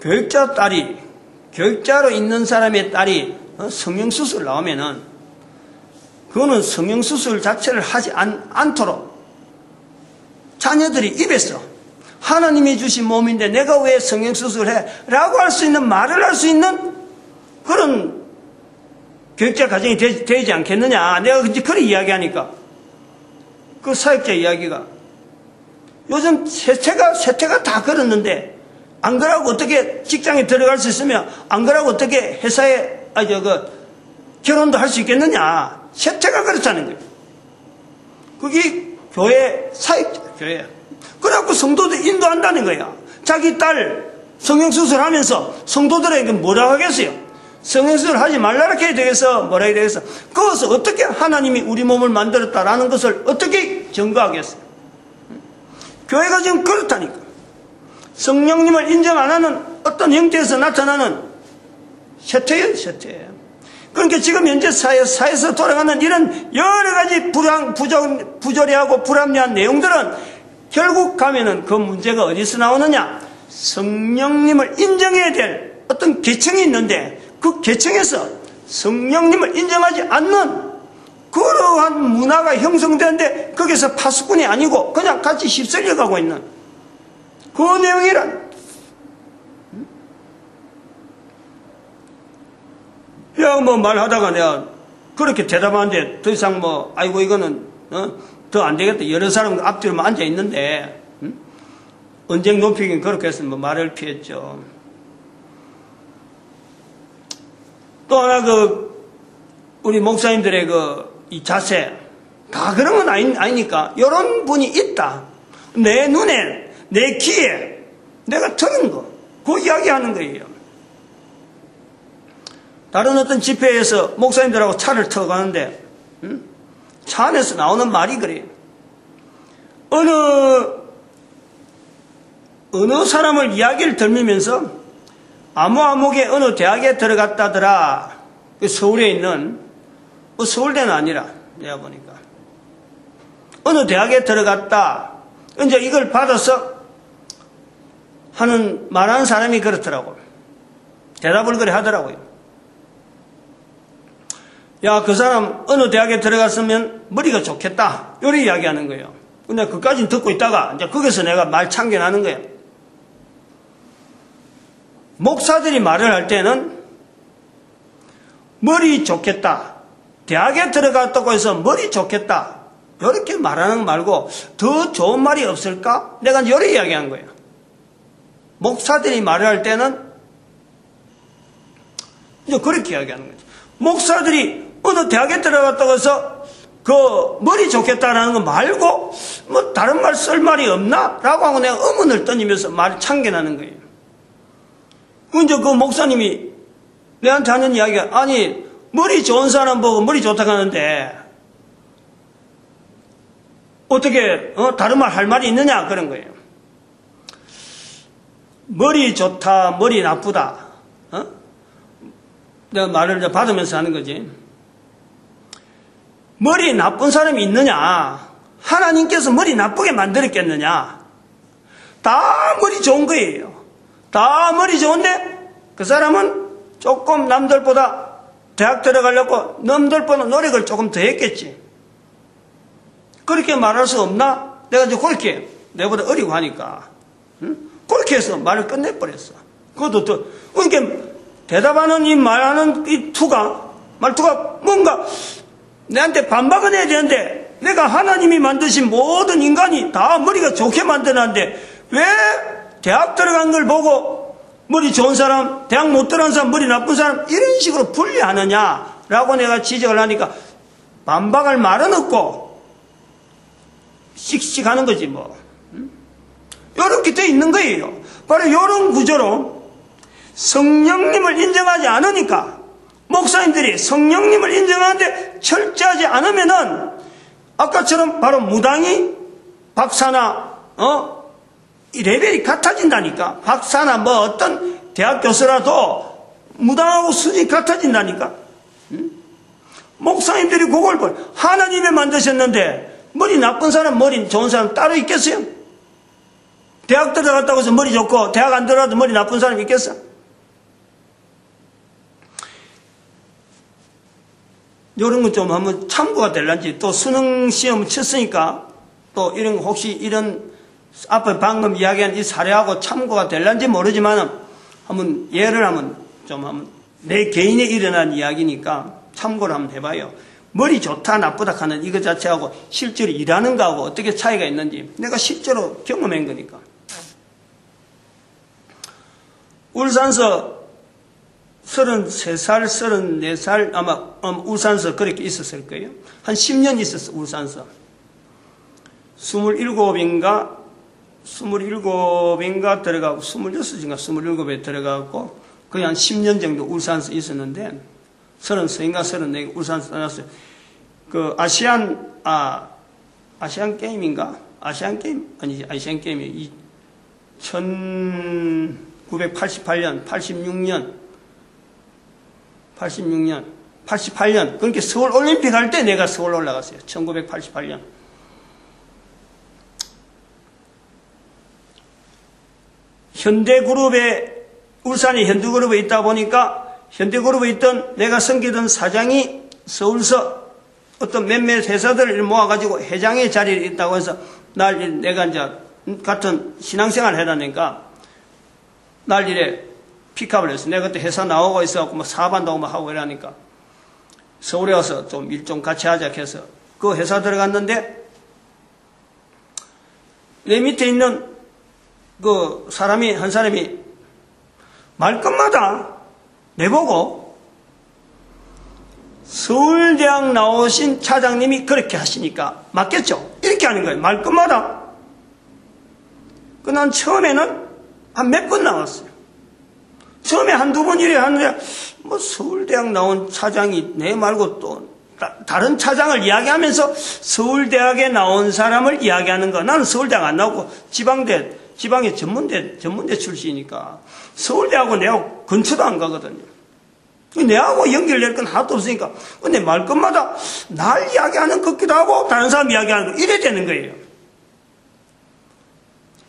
교육자 딸이, 교육자로 있는 사람의 딸이 성형수술 나오면은 그거는 성형수술 자체를 하지 않도록 자녀들이 입에서 하나님이 주신 몸인데 내가 왜 성형수술을 해? 라고 할 수 있는 말을 할 수 있는 그런 교육자 가정이 되지 않겠느냐. 내가 그런 이야기하니까 그 사역자 이야기가 요즘 세태가 다 그렇는데 안 그러고 어떻게 직장에 들어갈 수 있으면 안 그러고 어떻게 회사에 결혼도 할 수 있겠느냐. 세태가 그렇다는 거예요. 그게 교회 사역자 교회. 그래갖고 성도들 인도한다는 거야. 자기 딸 성형수술하면서 성도들에게 뭐라 하겠어요? 성형수술 하지 말라 이렇게 되겠어? 뭐라 해야 되겠어? 그것을 어떻게 하나님이 우리 몸을 만들었다라는 것을 어떻게 증거하겠어요? 교회가 지금 그렇다니까. 성령님을 인정 안 하는 어떤 형태에서 나타나는 세태예요, 세태. 그러니까 지금 현재 사회에서 돌아가는 이런 여러 가지 부조리하고 불합리한 내용들은 결국 가면은 그 문제가 어디서 나오느냐? 성령님을 인정해야 될 어떤 계층이 있는데 그 계층에서 성령님을 인정하지 않는 그러한 문화가 형성되는데 거기서 파수꾼이 아니고 그냥 같이 휩쓸려 가고 있는 그 내용이란. 야, 뭐 말하다가 내가 그렇게 대답하는데 더 이상 아이고 이거는 더 안 되겠다. 여러 사람 앞뒤로 앉아 있는데 언쟁 높이긴 그렇게 해서 말을 피했죠. 또 하나 우리 목사님들의 이 자세 다 그런 건 아니니까 이런 분이 있다. 내 눈에 내 귀에 내가 들은 거 그 이야기하는 거예요. 다른 어떤 집회에서 목사님들하고 차를 타고 가는데 차 안에서 나오는 말이 그래요. 어느 사람을 이야기를 들으면서 아무개 어느 대학에 들어갔다더라. 서울에 있는 서울대는 아니라 내가 보니까 어느 대학에 들어갔다. 이제 이걸 받아서 말하는 사람이 그렇더라고요. 대답을 그래 하더라고요. 야, 그 사람 어느 대학에 들어갔으면 머리가 좋겠다. 이렇게 이야기하는 거예요. 근데 그까지는 듣고 있다가 이제 거기서 내가 말 참견하는 거예요. 목사들이 말을 할 때는 머리 좋겠다. 대학에 들어갔다고 해서 머리 좋겠다. 이렇게 말하는 거 말고 더 좋은 말이 없을까? 내가 이제 이렇게 이야기한 거예요. 목사들이 말을 할 때는 이제 그렇게 이야기하는 거죠. 목사들이 어느 대학에 들어갔다고 해서 머리 좋겠다라는 거 말고 다른 말 쓸 말이 없나? 라고 하고 내가 의문을 던지면서 말을 참견하는 거예요. 이제 그 목사님이 내한테 하는 이야기가 아니 머리 좋은 사람 보고 머리 좋다고 하는데 어떻게 다른 말 할 말이 있느냐 그런 거예요. 머리 좋다 머리 나쁘다 내가 말을 이제 받으면서 하는 거지. 머리 나쁜 사람이 있느냐? 하나님께서 머리 나쁘게 만들었겠느냐? 다 머리 좋은 거예요. 다 머리 좋은데 그 사람은 조금 남들보다 대학 들어가려고 남들보다 노력을 조금 더 했겠지. 그렇게 말할 수 없나? 내가 이제 그렇게 내보다 어리고 하니까 그렇게 해서 말을 끝내버렸어. 그것도 또 그러니까 대답하는 이 말하는 이 말투가 뭔가 내한테 반박은 해야 되는데 내가 하나님이 만드신 모든 인간이 다 머리가 좋게 만들었는데 왜 대학 들어간 걸 보고 머리 좋은 사람, 대학 못 들어간 사람, 머리 나쁜 사람 이런 식으로 분리하느냐라고 내가 지적을 하니까 반박할 말은 없고 씩씩하는 거지 뭐. 이렇게 돼 있는 거예요. 바로 이런 구조로 성령님을 인정하지 않으니까 목사님들이 성령님을 인정하는데 철저하지 않으면은 아까처럼 바로 무당이 박사나 이 레벨이 같아진다니까. 박사나 뭐 어떤 대학 교수라도 무당하고 수준이 같아진다니까. 목사님들이 그걸 하나님이 만드셨는데 머리 나쁜 사람, 머리 좋은 사람 따로 있겠어요? 대학 들어갔다고 해서 머리 좋고 대학 안 들어가도 머리 나쁜 사람 있겠어? 이런 거 좀 한번 참고가 될란지. 또 수능 시험 쳤으니까 또 이런 거 혹시 이런 앞에 방금 이야기한 이 사례하고 참고가 될란지 모르지만 한번 예를 한번 내 개인에 일어난 이야기니까 참고를 한번 해봐요. 머리 좋다 나쁘다 하는 이거 자체하고 실제로 일하는 거하고 어떻게 차이가 있는지 내가 실제로 경험한 거니까. 울산서 33살, 34살 아마 울산서 그렇게 있었을 거예요. 한 10년 있었어 울산서. 27인가 들어가고 26인가 27에 들어가고 거의 한 10년 정도 울산서 있었는데 30인가 34개 울산서 떠났어요. 그 아시안 게임인가? 아시안 게임이 1988년, 88년. 그러니까 서울 올림픽 할 때 내가 서울 올라갔어요. 1988년. 울산에 현대그룹에 있다 보니까 현대그룹에 있던 내가 섬기던 사장이 서울서 어떤 몇몇 회사들을 모아가지고 회장의 자리에 있다고 해서 내가 이제 같은 신앙생활을 해라니까 날 이래 픽업을 했어. 내가 그때 회사 나오고 있어갖고 뭐 사반도 막 하고 이러니까 서울에 와서 좀 일 좀 같이 하자 해서 그 회사 들어갔는데 내 밑에 있는 한 사람이 말끝마다 내보고 서울대학 나오신 차장님이 그렇게 하시니까 맞겠죠? 이렇게 하는 거예요. 말끝마다. 난 처음에는 한 몇 번 나왔어요. 처음에 한두 번 이래 하는데 뭐 서울대학 나온 차장이 내 말고 또 다른 차장을 이야기하면서 서울대학에 나온 사람을 이야기하는 거. 나는 서울대학 안 나오고 지방의 전문대 출신이니까 서울대하고 내하고 근처도 안 가거든요. 내하고 연결될 건 하나도 없으니까. 근데 말끝마다 날 이야기하는 것 같기도 하고 다른 사람 이야기하는 거 이래 되는 거예요.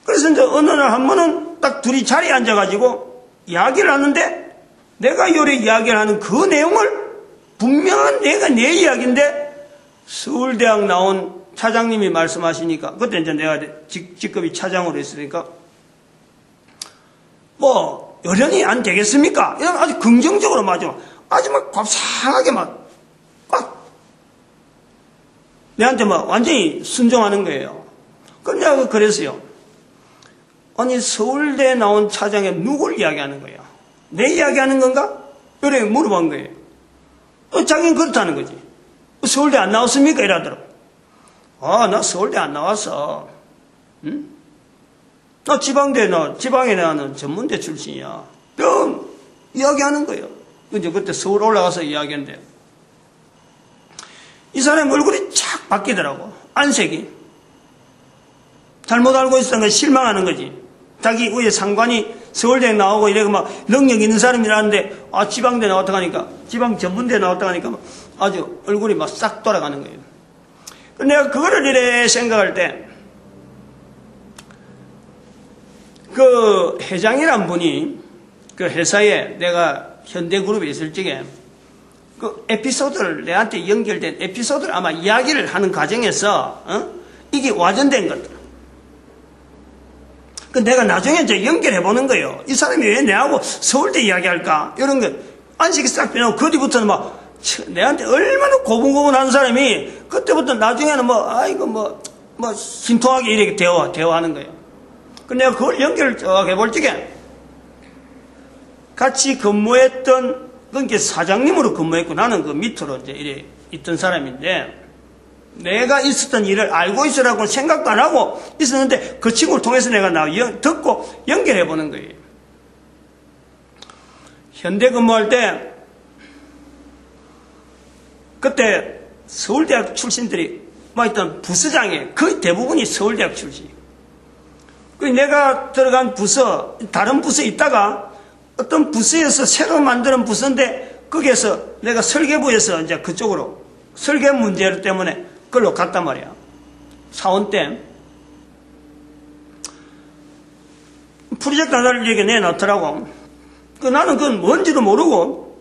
그래서 이제 어느 날 한 번은 딱 둘이 자리에 앉아가지고 이야기를 하는데 내가 요래 이야기를 하는 그 내용을 분명한 내 이야기인데 서울대학 나온 차장님이 말씀하시니까 그때 이제 내가 직급이 차장으로 했으니까 뭐 여련이 안 되겠습니까? 이런 아주 긍정적으로 아주 막 곱상하게 내한테 완전히 순종하는 거예요. 그럼 내가 그랬어요. 아니 서울대 나온 차장에 누굴 이야기하는 거야? 내 이야기하는 건가? 이렇게 물어본 거예요. 자기는 그렇다는 거지. 서울대 안 나왔습니까? 이러더라고. 나 서울대 안 나왔어. 응? 나 지방에 나는 전문대 출신이야. 그럼 이야기하는 거예요. 이제 그때 서울 올라가서 이야기했는데 이 사람 얼굴이 착 바뀌더라고. 안색이. 잘못 알고 있었던 건 실망하는 거지. 자기 위에 상관이 서울대 나오고 이래고 능력 있는 사람이라는데 지방대 나왔다 가니까 지방 전문대 나왔다 가니까 아주 얼굴이 싹 돌아가는 거예요. 내가 그거를 이래 생각할 때 그 회장이란 분이 그 회사에 내가 현대그룹에 있을 적에 그 에피소드를 내한테 연결된 에피소드를 아마 이야기를 하는 과정에서 이게 와전된 것들. 그 내가 나중에 이제 연결해 보는 거예요. 이 사람이 왜 내하고 서울대 이야기할까? 이런 거 안식이 싹 변하고 그 뒤부터는 내한테 얼마나 고분고분한 사람이 그때부터 나중에는 심통하게 이렇게 대화하는 거예요. 그 내가 그걸 연결을 쭉 해볼 적에 같이 근무했던 그러니까 사장님으로 근무했고 나는 그 밑으로 이제 이래 있던 사람인데 내가 있었던 일을 알고 있으라고 생각도 안 하고 있었는데 그 친구를 통해서 내가 듣고 연결해 보는 거예요. 현대 근무할 때 그때 서울대학 출신들이 있던 부서장에 거의 대부분이 서울대학 출신. 그 내가 들어간 부서, 다른 부서에 있다가 어떤 부서에서 새로 만드는 부서인데 거기에서 내가 설계부에서 이제 그쪽으로 설계 문제 때문에 그걸로 갔단 말이야. 사원 때. 프로젝트 하나를 이렇게 내놨더라고. 나는 그건 뭔지도 모르고,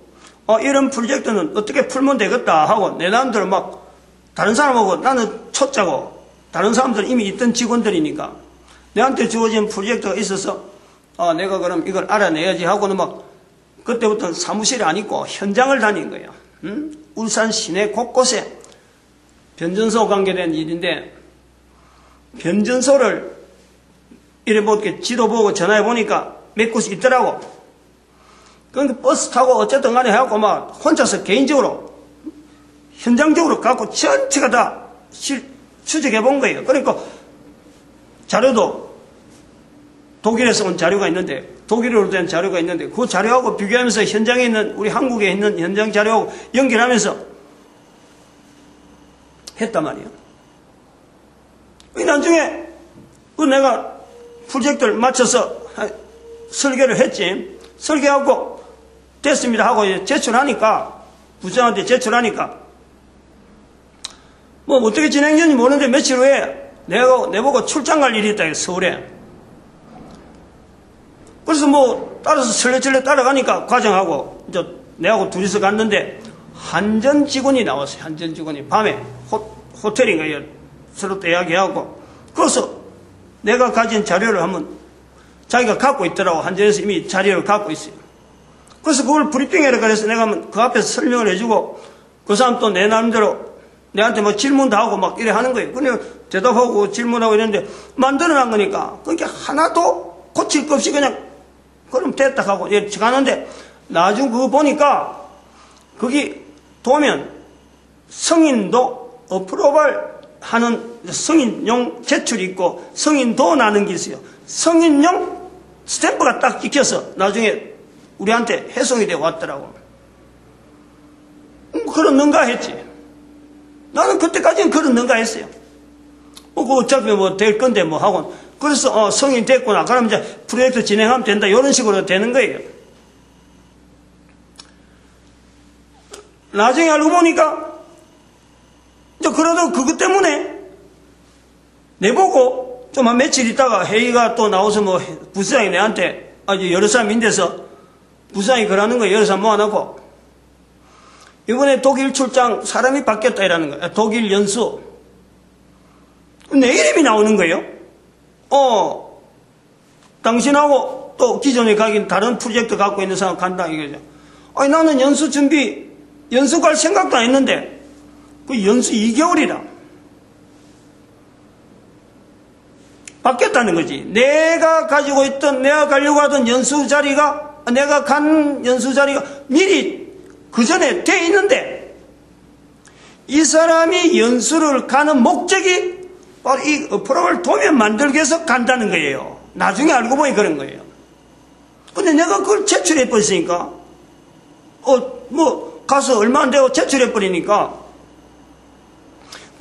이런 프로젝트는 어떻게 풀면 되겠다 하고, 내 나름대로 막, 다른 사람하고 나는 초짜고, 다른 사람들은 이미 있던 직원들이니까, 내한테 주어진 프로젝트가 있어서, 내가 그럼 이걸 알아내야지 하고는 막, 그때부터는 사무실에 안 있고, 현장을 다닌 거예요. 울산 시내 곳곳에 변전소 관계된 일인데, 변전소를 이래 뭐 이렇게 지도 보고 전화해 보니까 몇 곳이 있더라고. 그러니까 버스 타고 어쨌든 간에 해갖고 막 혼자서 개인적으로 현장적으로 갖고 전체가 다 추적해 본 거예요. 그러니까 자료도 독일에서 온 자료가 있는데, 독일어로 된 자료가 있는데 그 자료하고 비교하면서 현장에 있는, 우리 한국에 있는 현장 자료하고 연결하면서 했단 말이에요. 나중에 내가 프로젝트를 맞춰서 설계를 했지. 설계하고 됐습니다 하고 제출하니까, 부장한테 제출하니까 뭐 어떻게 진행되는지 모르는데 며칠 후에 내보고 출장 갈 일이 있다, 서울에. 그래서 뭐 따라서 설레설레 따라가니까 과장하고 이제 내하고 둘이서 갔는데 한전 직원이 나왔어요. 한전 직원이 밤에 호텔인가 서로 또 이야기하고, 그래서 내가 가진 자료를 한번 자기가 갖고 있더라고. 한전에서 이미 자료를 갖고 있어요. 그래서 그걸 브리핑해라 그래서 내가 그 앞에서 설명을 해주고, 그 사람 또 내 나름대로 내한테 뭐 질문도 하고 막 이래 하는 거예요. 그냥 대답하고 질문하고 이랬는데 만들어놓은 거니까 그게 하나도 고칠 것 없이 그냥 그럼 됐다 하고 이렇게 가는데, 나중 그거 보니까 거기 보면 성인도 어프로벌 하는 성인용 제출이 있고 성인도 나는 게 있어요. 성인용 스탬프가 딱 찍혀서 나중에 우리한테 해송이 되어 왔더라고. 그렇는가 했지. 나는 그때까지는 그렇는가 했어요. 그 어차피 뭐 될 건데 뭐 하고. 그래서 성인 됐구나. 그럼 이제 프로젝트 진행하면 된다. 이런 식으로 되는 거예요. 나중에 알고 보니까 이제 그래도 그것 때문에 내보고 좀 한 며칠 있다가 회의가 또 나와서 뭐 부사장이 내한테 여러 사람 인데서 부사장이 그러는 거예요. 여러 사람 모아놓고 이번에 독일 출장 사람이 바뀌었다 이라는 거예요. 독일 연수. 내 이름이 나오는 거예요. 당신하고 또 기존에 가긴 다른 프로젝트 갖고 있는 사람 간다 이거죠. 나는 연수 갈 생각도 안 했는데 그 연수 2개월이라 바뀌었다는 거지. 내가 가려고 하던 연수 자리가, 내가 간 연수 자리가 미리 그 전에 돼 있는데, 이 사람이 연수를 가는 목적이 바로 이 어프로벌 도면 만들기 위해서 간다는 거예요. 나중에 알고 보니 그런 거예요. 근데 내가 그걸 제출해버리니까, 가서 얼마 안 되고 제출해버리니까,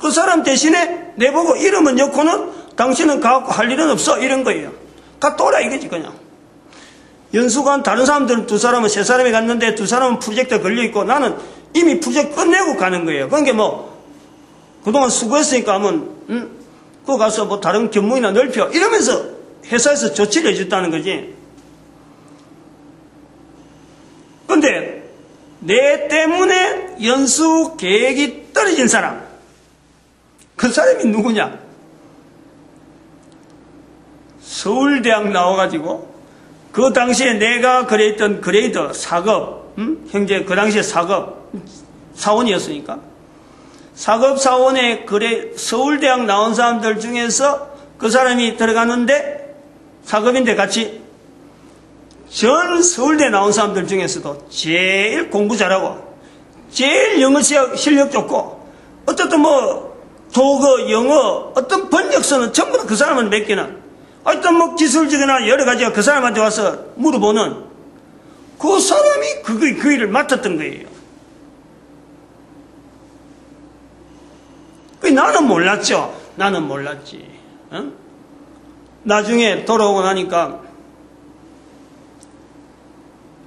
그 사람 대신에 내보고 이름은 넣고는 당신은 가고 할 일은 없어. 이런 거예요. 갔더라 이거지, 그냥. 연수관 다른 사람들은 2사람은 3사람이 갔는데 2사람은 프로젝트에 걸려있고 나는 이미 프로젝트 끝내고 가는 거예요. 그러니까 뭐, 그동안 수고했으니까 하면, 그거 가서 뭐 다른 견문이나 넓혀. 이러면서 회사에서 조치를 해줬다는 거지. 근데, 내 때문에 연수 계획이 떨어진 사람. 그 사람이 누구냐? 서울대학 나와가지고, 그 당시에 내가 그랬던 그레이드 4급, 형제 그 당시에 4급, 사원이었으니까. 4급 사원에 서울대학 나온 사람들 중에서 그 사람이 들어가는데, 4급인데 같이, 전 서울대 나온 사람들 중에서도 제일 공부 잘하고, 제일 영어 실력 좋고, 어쨌든 뭐, 독어, 영어, 어떤 번역서는 전부 다 그 사람한테 맡기는, 어떤 뭐 기술적이나 여러 가지가 그 사람한테 와서 물어보는 그 사람이 그 일을 맡았던 거예요. 나는 몰랐죠. 나는 몰랐지. 나중에 돌아오고 나니까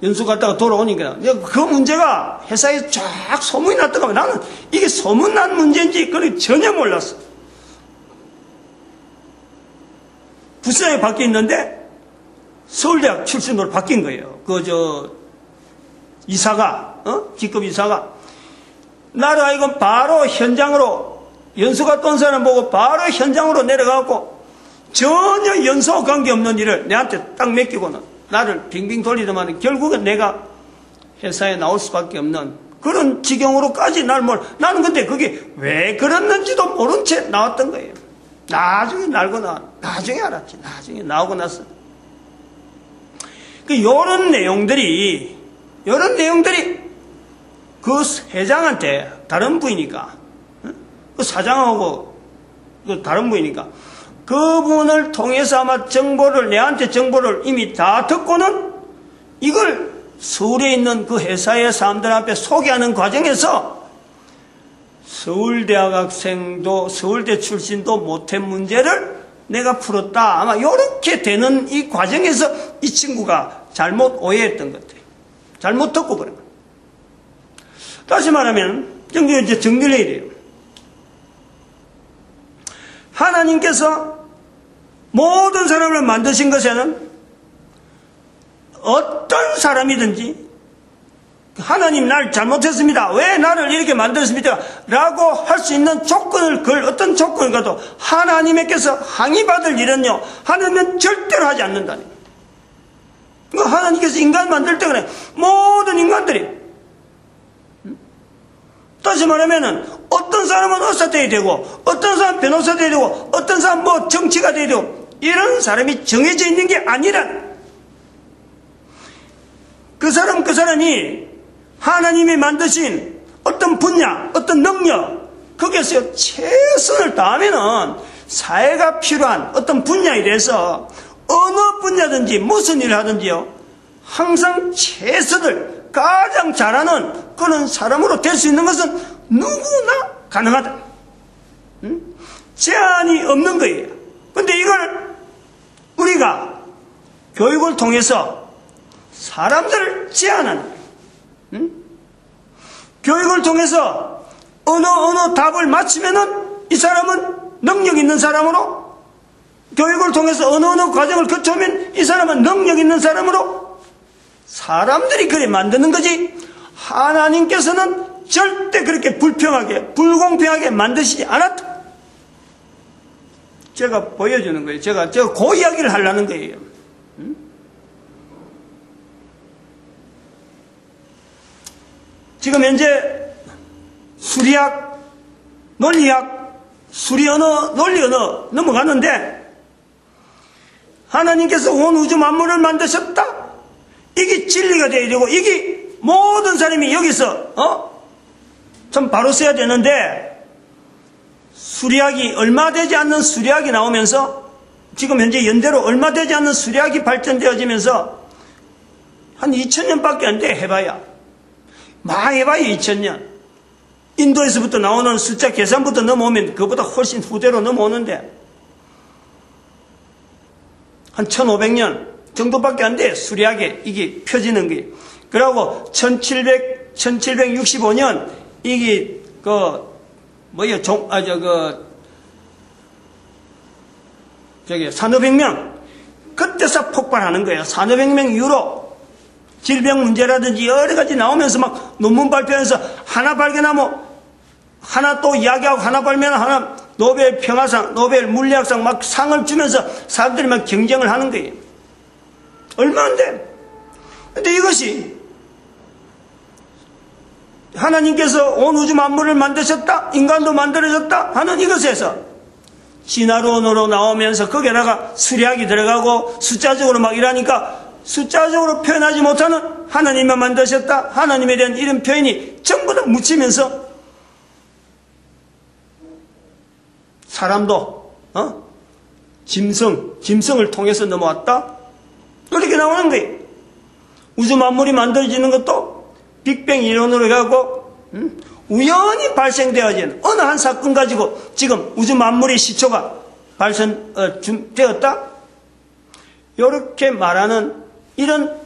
연수 갔다가 돌아오니까 그 문제가 회사에 쫙 소문이 났더라고요. 나는 이게 소문난 문제인지 그걸 전혀 몰랐어. 부시장이 바뀌었는데 서울대학 출신으로 바뀐 거예요. 이사가, 기급 이사가. 나를 알고 바로 현장으로, 연수가 떤 사람 보고 바로 현장으로 내려가고 전혀 연수와 관계없는 일을 내한테 딱 맡기고는 나를 빙빙 돌리더만 결국은 내가 회사에 나올 수밖에 없는 그런 지경으로까지 나는 근데 그게 왜 그랬는지도 모른 채 나왔던 거예요. 나중에 나중에 알았지. 나중에 나오고 나서. 요런 내용들이 그 회장한테 다른 부이니까, 그 사장하고 그 다른 부이니까, 그분을 통해서 아마 내한테 정보를 이미 다 듣고는 이걸 서울에 있는 그 회사의 사람들 앞에 소개하는 과정에서 서울대학 학생도 서울대 출신도 못한 문제를 내가 풀었다. 아마 이렇게 되는 이 과정에서 이 친구가 잘못 오해했던 것 같아요. 잘못 듣고 그런 거예요. 다시 말하면 이제 정리를 해야 돼요. 하나님께서 모든 사람을 만드신 것에는 어떤 사람이든지 하나님 날 잘못했습니다. 왜 나를 이렇게 만들었습니까? 라고 할 수 있는 어떤 조건을 가도 하나님께서 항의받을 일은요, 하나님은 절대로 하지 않는다는 거예요. 하나님께서 인간 만들 때 그래. 모든 인간들이. 다시 말하면은, 어떤 사람은 의사 돼야 되고, 어떤 사람은 변호사 돼야 되고, 어떤 사람은 정치가 돼야 되고, 이런 사람이 정해져 있는 게 아니라, 그 사람이 하나님이 만드신 어떤 분야, 어떤 능력, 거기에서 최선을 다하면은 사회가 필요한 어떤 분야에 대해서 어느 분야든지 무슨 일을 하든지요, 항상 최선을 가장 잘하는 그런 사람으로 될 수 있는 것은 누구나 가능하다. 제한이 없는 거예요. 근데 이걸 우리가 교육을 통해서 사람들을 제한하는 거예요. 교육을 통해서 어느 답을 맞추면은 이 사람은 능력 있는 사람으로, 교육을 통해서 어느 과정을 거쳐오면 이 사람은 능력 있는 사람으로 사람들이 그래 만드는 거지, 하나님께서는 절대 그렇게 불공평하게 만드시지 않았다. 제가 보여주는 거예요. 제가 그 이야기를 하려는 거예요. 지금 현재 수리학, 논리학, 수리 언어, 논리 언어 넘어갔는데, 하나님께서 온 우주 만물을 만드셨다. 이게 진리가 되어야 되고, 이게 모든 사람이 여기서 좀 바로 써야 되는데, 수리학이 얼마 되지 않는 수리학이 나오면서, 지금 현재 연대로 얼마 되지 않는 수리학이 발전되어지면서 한 2000년밖에 안 돼. 해봐야 2000년. 인도에서부터 나오는 숫자 계산부터 넘어오면 그거보다 훨씬 후대로 넘어오는데 한 1500년 정도밖에 안 돼. 수리학에 이게 펴지는 게. 그러고 1765년 이게 산업혁명 그때서 폭발하는 거예요. 산업혁명 이후로 질병 문제라든지 여러 가지 나오면서 막 논문 발표하면서 하나 발견하면 하나 또 이야기하고 하나 발견하면 하나 노벨 평화상, 노벨 물리학상 막 상을 주면서 사람들이 막 경쟁을 하는 거예요. 얼마 안 돼. 근데 이것이 하나님께서 온 우주 만물을 만드셨다, 인간도 만들어졌다 하는 이것에서 진화론으로 나오면서 거기에다가 수리학이 들어가고 숫자적으로 막 이러니까 숫자적으로 표현하지 못하는 하나님만 만드셨다, 하나님에 대한 이런 표현이 전부 다 묻히면서 사람도 짐승을 통해서 넘어왔다, 그렇게 나오는 거예요. 우주 만물이 만들어지는 것도 빅뱅 이론으로 해갖고 우연히 발생되어진 어느 한 사건 가지고 지금 우주 만물의 시초가 발생되었다, 이렇게 말하는 이런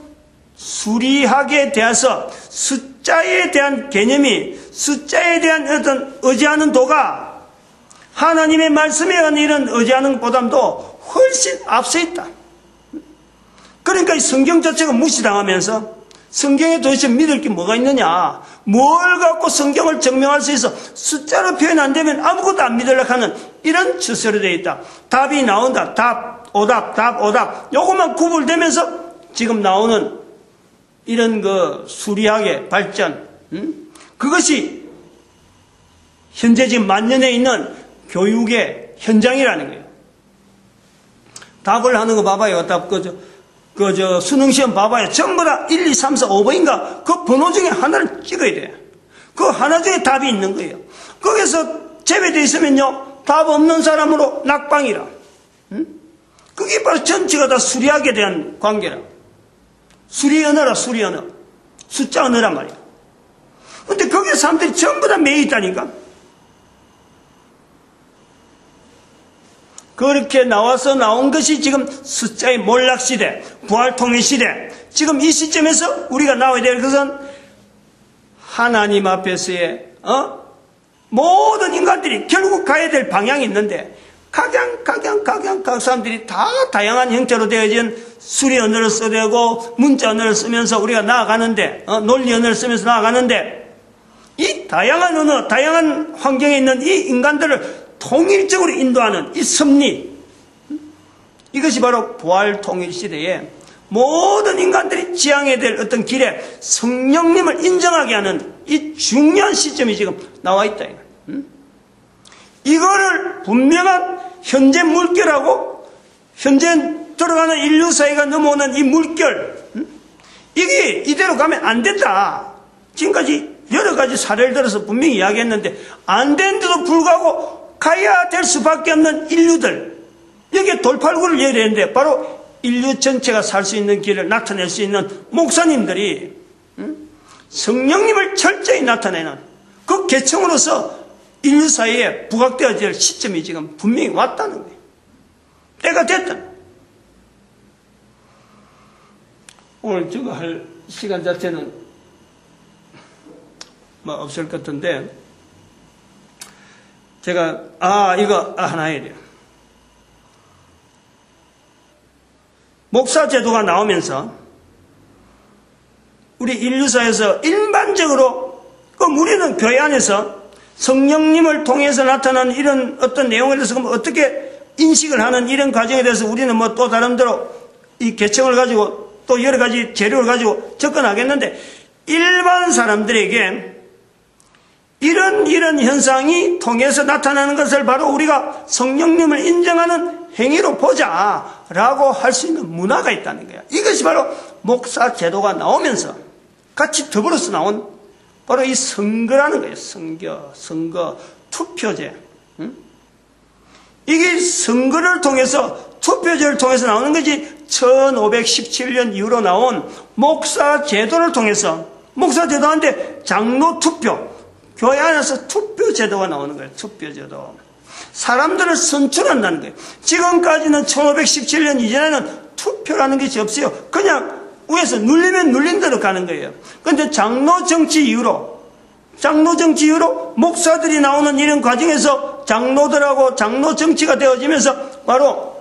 수리학에 대해서 숫자에 대한 개념이, 숫자에 대한 어떤 의지하는 도가 하나님의 말씀에 의한 이런 의지하는 것보다도 훨씬 앞서 있다. 그러니까 이 성경 자체가 무시당하면서 성경에 도대체 믿을 게 뭐가 있느냐, 뭘 갖고 성경을 증명할 수 있어, 숫자로 표현 안 되면 아무것도 안 믿으려고 하는 이런 추세로 되어 있다. 답이 나온다. 답, 오답. 요것만 구불되면서 지금 나오는 이런 수리학의 발전, 그것이 현재 지금 만연해 있는 교육의 현장이라는 거예요. 답을 하는 거 봐봐요. 답, 수능시험 봐봐요. 전부 다 1, 2, 3, 4, 5번인가 그 번호 중에 하나를 찍어야 돼요. 그 하나 중에 답이 있는 거예요. 거기서 제외되어 있으면요, 답 없는 사람으로 낙방이라. 그게 바로 전체가 다 수리학에 대한 관계라. 수리 언어라, 수리 언어. 숫자 언어란 말이야. 근데 거기에 사람들이 전부 다 매여 있다니까. 그렇게 나온 것이 지금 숫자의 몰락시대, 부활통일시대. 지금 이 시점에서 우리가 나와야 될 것은 하나님 앞에서의, 모든 인간들이 결국 가야 될 방향이 있는데, 각 사람들이 다 다양한 형태로 되어진 수리 언어를 써대고 문자 언어를 쓰면서 우리가 나아가는데, 논리 언어를 쓰면서 나아가는데, 이 다양한 언어, 다양한 환경에 있는 이 인간들을 통일적으로 인도하는 이 섭리, 이것이 바로 부활통일 시대에 모든 인간들이 지향해야 될 어떤 길에 성령님을 인정하게 하는 이 중요한 시점이 지금 나와 있다. 이거를 분명한 현재 물결하고 현재 들어가는 인류 사회가 넘어오는 이 물결, 이게 이대로 가면 안 된다. 지금까지 여러 가지 사례를 들어서 분명히 이야기했는데 안 되는데도 불구하고 가야 될 수밖에 없는 인류들, 여기에 돌파구를 열어야 되는데 바로 인류 전체가 살 수 있는 길을 나타낼 수 있는 목사님들이 성령님을 철저히 나타내는 그 계층으로서 인류 사회에 부각되어질 시점이 지금 분명히 왔다는 거예요. 때가 됐다. 오늘 저거 할 시간 자체는 없을 것 같은데, 제가 이거 하나 해야 돼요. 목사 제도가 나오면서 우리 인류사에서 일반적으로 우리는 교회 안에서 성령님을 통해서 나타나는 이런 어떤 내용에 대해서 어떻게 인식을 하는 이런 과정에 대해서 우리는 또 다른대로 이 계층을 가지고 또 여러 가지 재료를 가지고 접근하겠는데, 일반 사람들에게 이런 현상이 통해서 나타나는 것을 바로 우리가 성령님을 인정하는 행위로 보자라고 할 수 있는 문화가 있다는 거야. 이것이 바로 목사 제도가 나오면서 같이 더불어서 나온 바로 이 선거라는 거예요. 선거, 투표제. 이게 선거를 통해서, 투표제를 통해서 나오는 것이 1517년 이후로 나온 목사 제도를 통해서, 목사 제도한테 장로 투표, 교회 안에서 투표 제도가 나오는 거예요. 투표 제도. 사람들을 선출한다는 거예요. 지금까지는 1517년 이전에는 투표라는 것이 없어요. 그냥 위에서 눌리면 눌린 대로 가는 거예요. 그런데 장로 정치 이후로 목사들이 나오는 이런 과정에서 장로들하고 장로 정치가 되어지면서 바로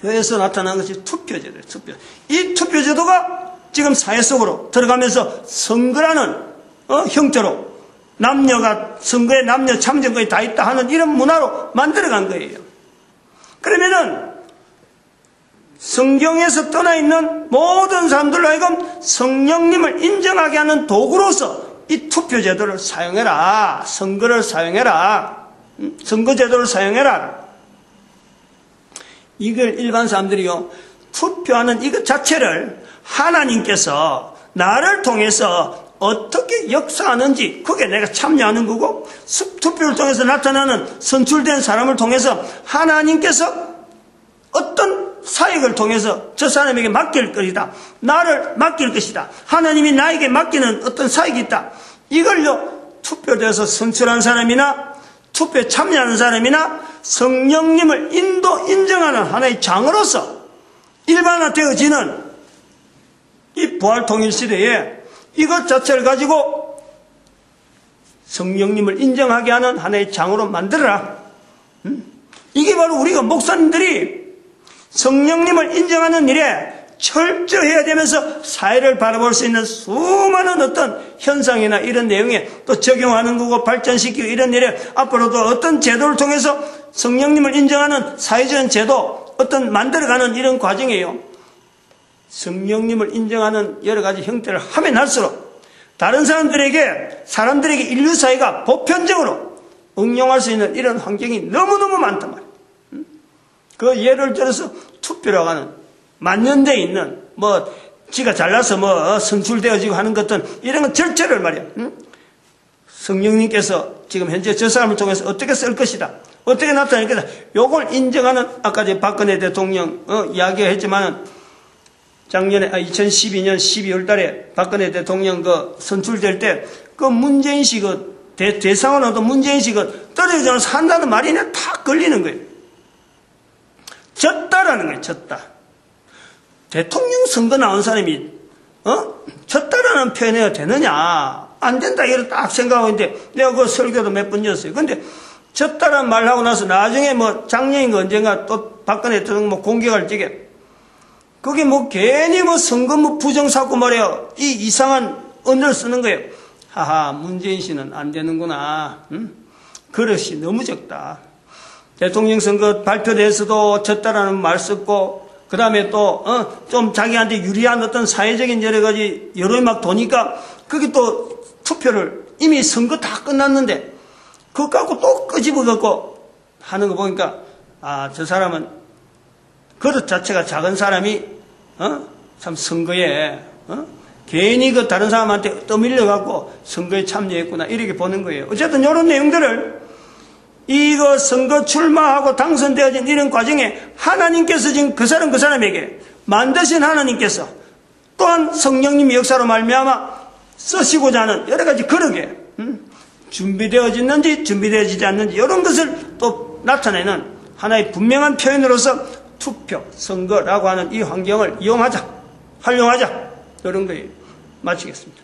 교회에서 나타나는 것이 투표제도예요. 이 투표제도가 지금 사회 속으로 들어가면서 선거라는 형태로 남녀가 선거에 남녀 참정권이 다 있다 하는 이런 문화로 만들어간 거예요. 그러면은 성경에서 떠나 있는 모든 사람들로 하여금 성령님을 인정하게 하는 도구로서 이 투표제도를 사용해라. 선거를 사용해라. 선거제도를 사용해라. 이걸 일반 사람들이요, 투표하는 이것 자체를 하나님께서 나를 통해서 어떻게 역사하는지, 그게 내가 참여하는 거고, 투표를 통해서 나타나는 선출된 사람을 통해서 하나님께서 어떤 사역을 통해서 저 사람에게 맡길 것이다, 나를 맡길 것이다, 하나님이 나에게 맡기는 어떤 사역이 있다, 이걸요 투표돼서 선출한 사람이나 투표에 참여하는 사람이나 성령님을 인정하는 하나의 장으로서 일반화되어지는 이 부활통일 시대에 이것 자체를 가지고 성령님을 인정하게 하는 하나의 장으로 만들어라. 이게 바로 우리가 목사님들이 성령님을 인정하는 일에 철저해야 되면서 사회를 바라볼 수 있는 수많은 어떤 현상이나 이런 내용에 또 적용하는 거고 발전시키고 이런 일에 앞으로도 어떤 제도를 통해서 성령님을 인정하는 사회적인 제도 어떤 만들어가는 이런 과정이에요. 성령님을 인정하는 여러 가지 형태를 하면 할수록 다른 사람들에게 인류 사회가 보편적으로 응용할 수 있는 이런 환경이 너무너무 많단 말이에요. 그 예를 들어서 투표라고 하는 만연되어 있는 지가 잘나서 선출되어지고 하는 것들 이런 건 절차를 말이야. 성령님께서 지금 현재 저 사람을 통해서 어떻게 쓸 것이다. 어떻게 나타낼 것이다. 요걸 인정하는 아까 박근혜 대통령 이야기가 했지만은 작년에 2012년 12월 달에 박근혜 대통령 선출될 때 문재인 씨 대상으로도 문재인 씨가 떨어져서 한다는 말이 그냥 다 걸리는 거예요. 졌다라는 거예요. 졌다. 대통령 선거 나온 사람이 졌다라는 표현해야 되느냐 안 된다 이걸 딱 생각하고 있는데 내가 그 설교도 몇 번 줬어요. 근데 졌다라는 말 하고 나서 나중에 작년인가 언젠가 또 박근혜 대통령 공격할 적에 그게 괜히 선거 부정사고 말이에요. 이 이상한 언어를 쓰는 거예요. 하하, 문재인 씨는 안 되는구나. 그릇이 너무 적다. 대통령 선거 발표대에서도 졌다라는 말 썼고, 그 다음에 또, 좀 자기한테 유리한 어떤 사회적인 여러 가지 여론이 막 도니까, 그게 또 투표를 이미 선거 다 끝났는데, 그거 갖고 또 끄집어 갖고 하는 거 보니까, 저 사람은 그릇 자체가 작은 사람이, 참 선거에, 괜히 다른 사람한테 떠밀려갖고 선거에 참여했구나. 이렇게 보는 거예요. 어쨌든 이런 내용들을 이거 선거 출마하고 당선되어진 이런 과정에 하나님께서 지금 그 사람에게 만드신 하나님께서 또한 성령님의 역사로 말미암아 쓰시고자 하는 여러 가지 그릇에 준비되어졌는지 준비되어지지 않는지 이런 것을 또 나타내는 하나의 분명한 표현으로서 투표, 선거라고 하는 이 환경을 활용하자 이런 거예요. 마치겠습니다.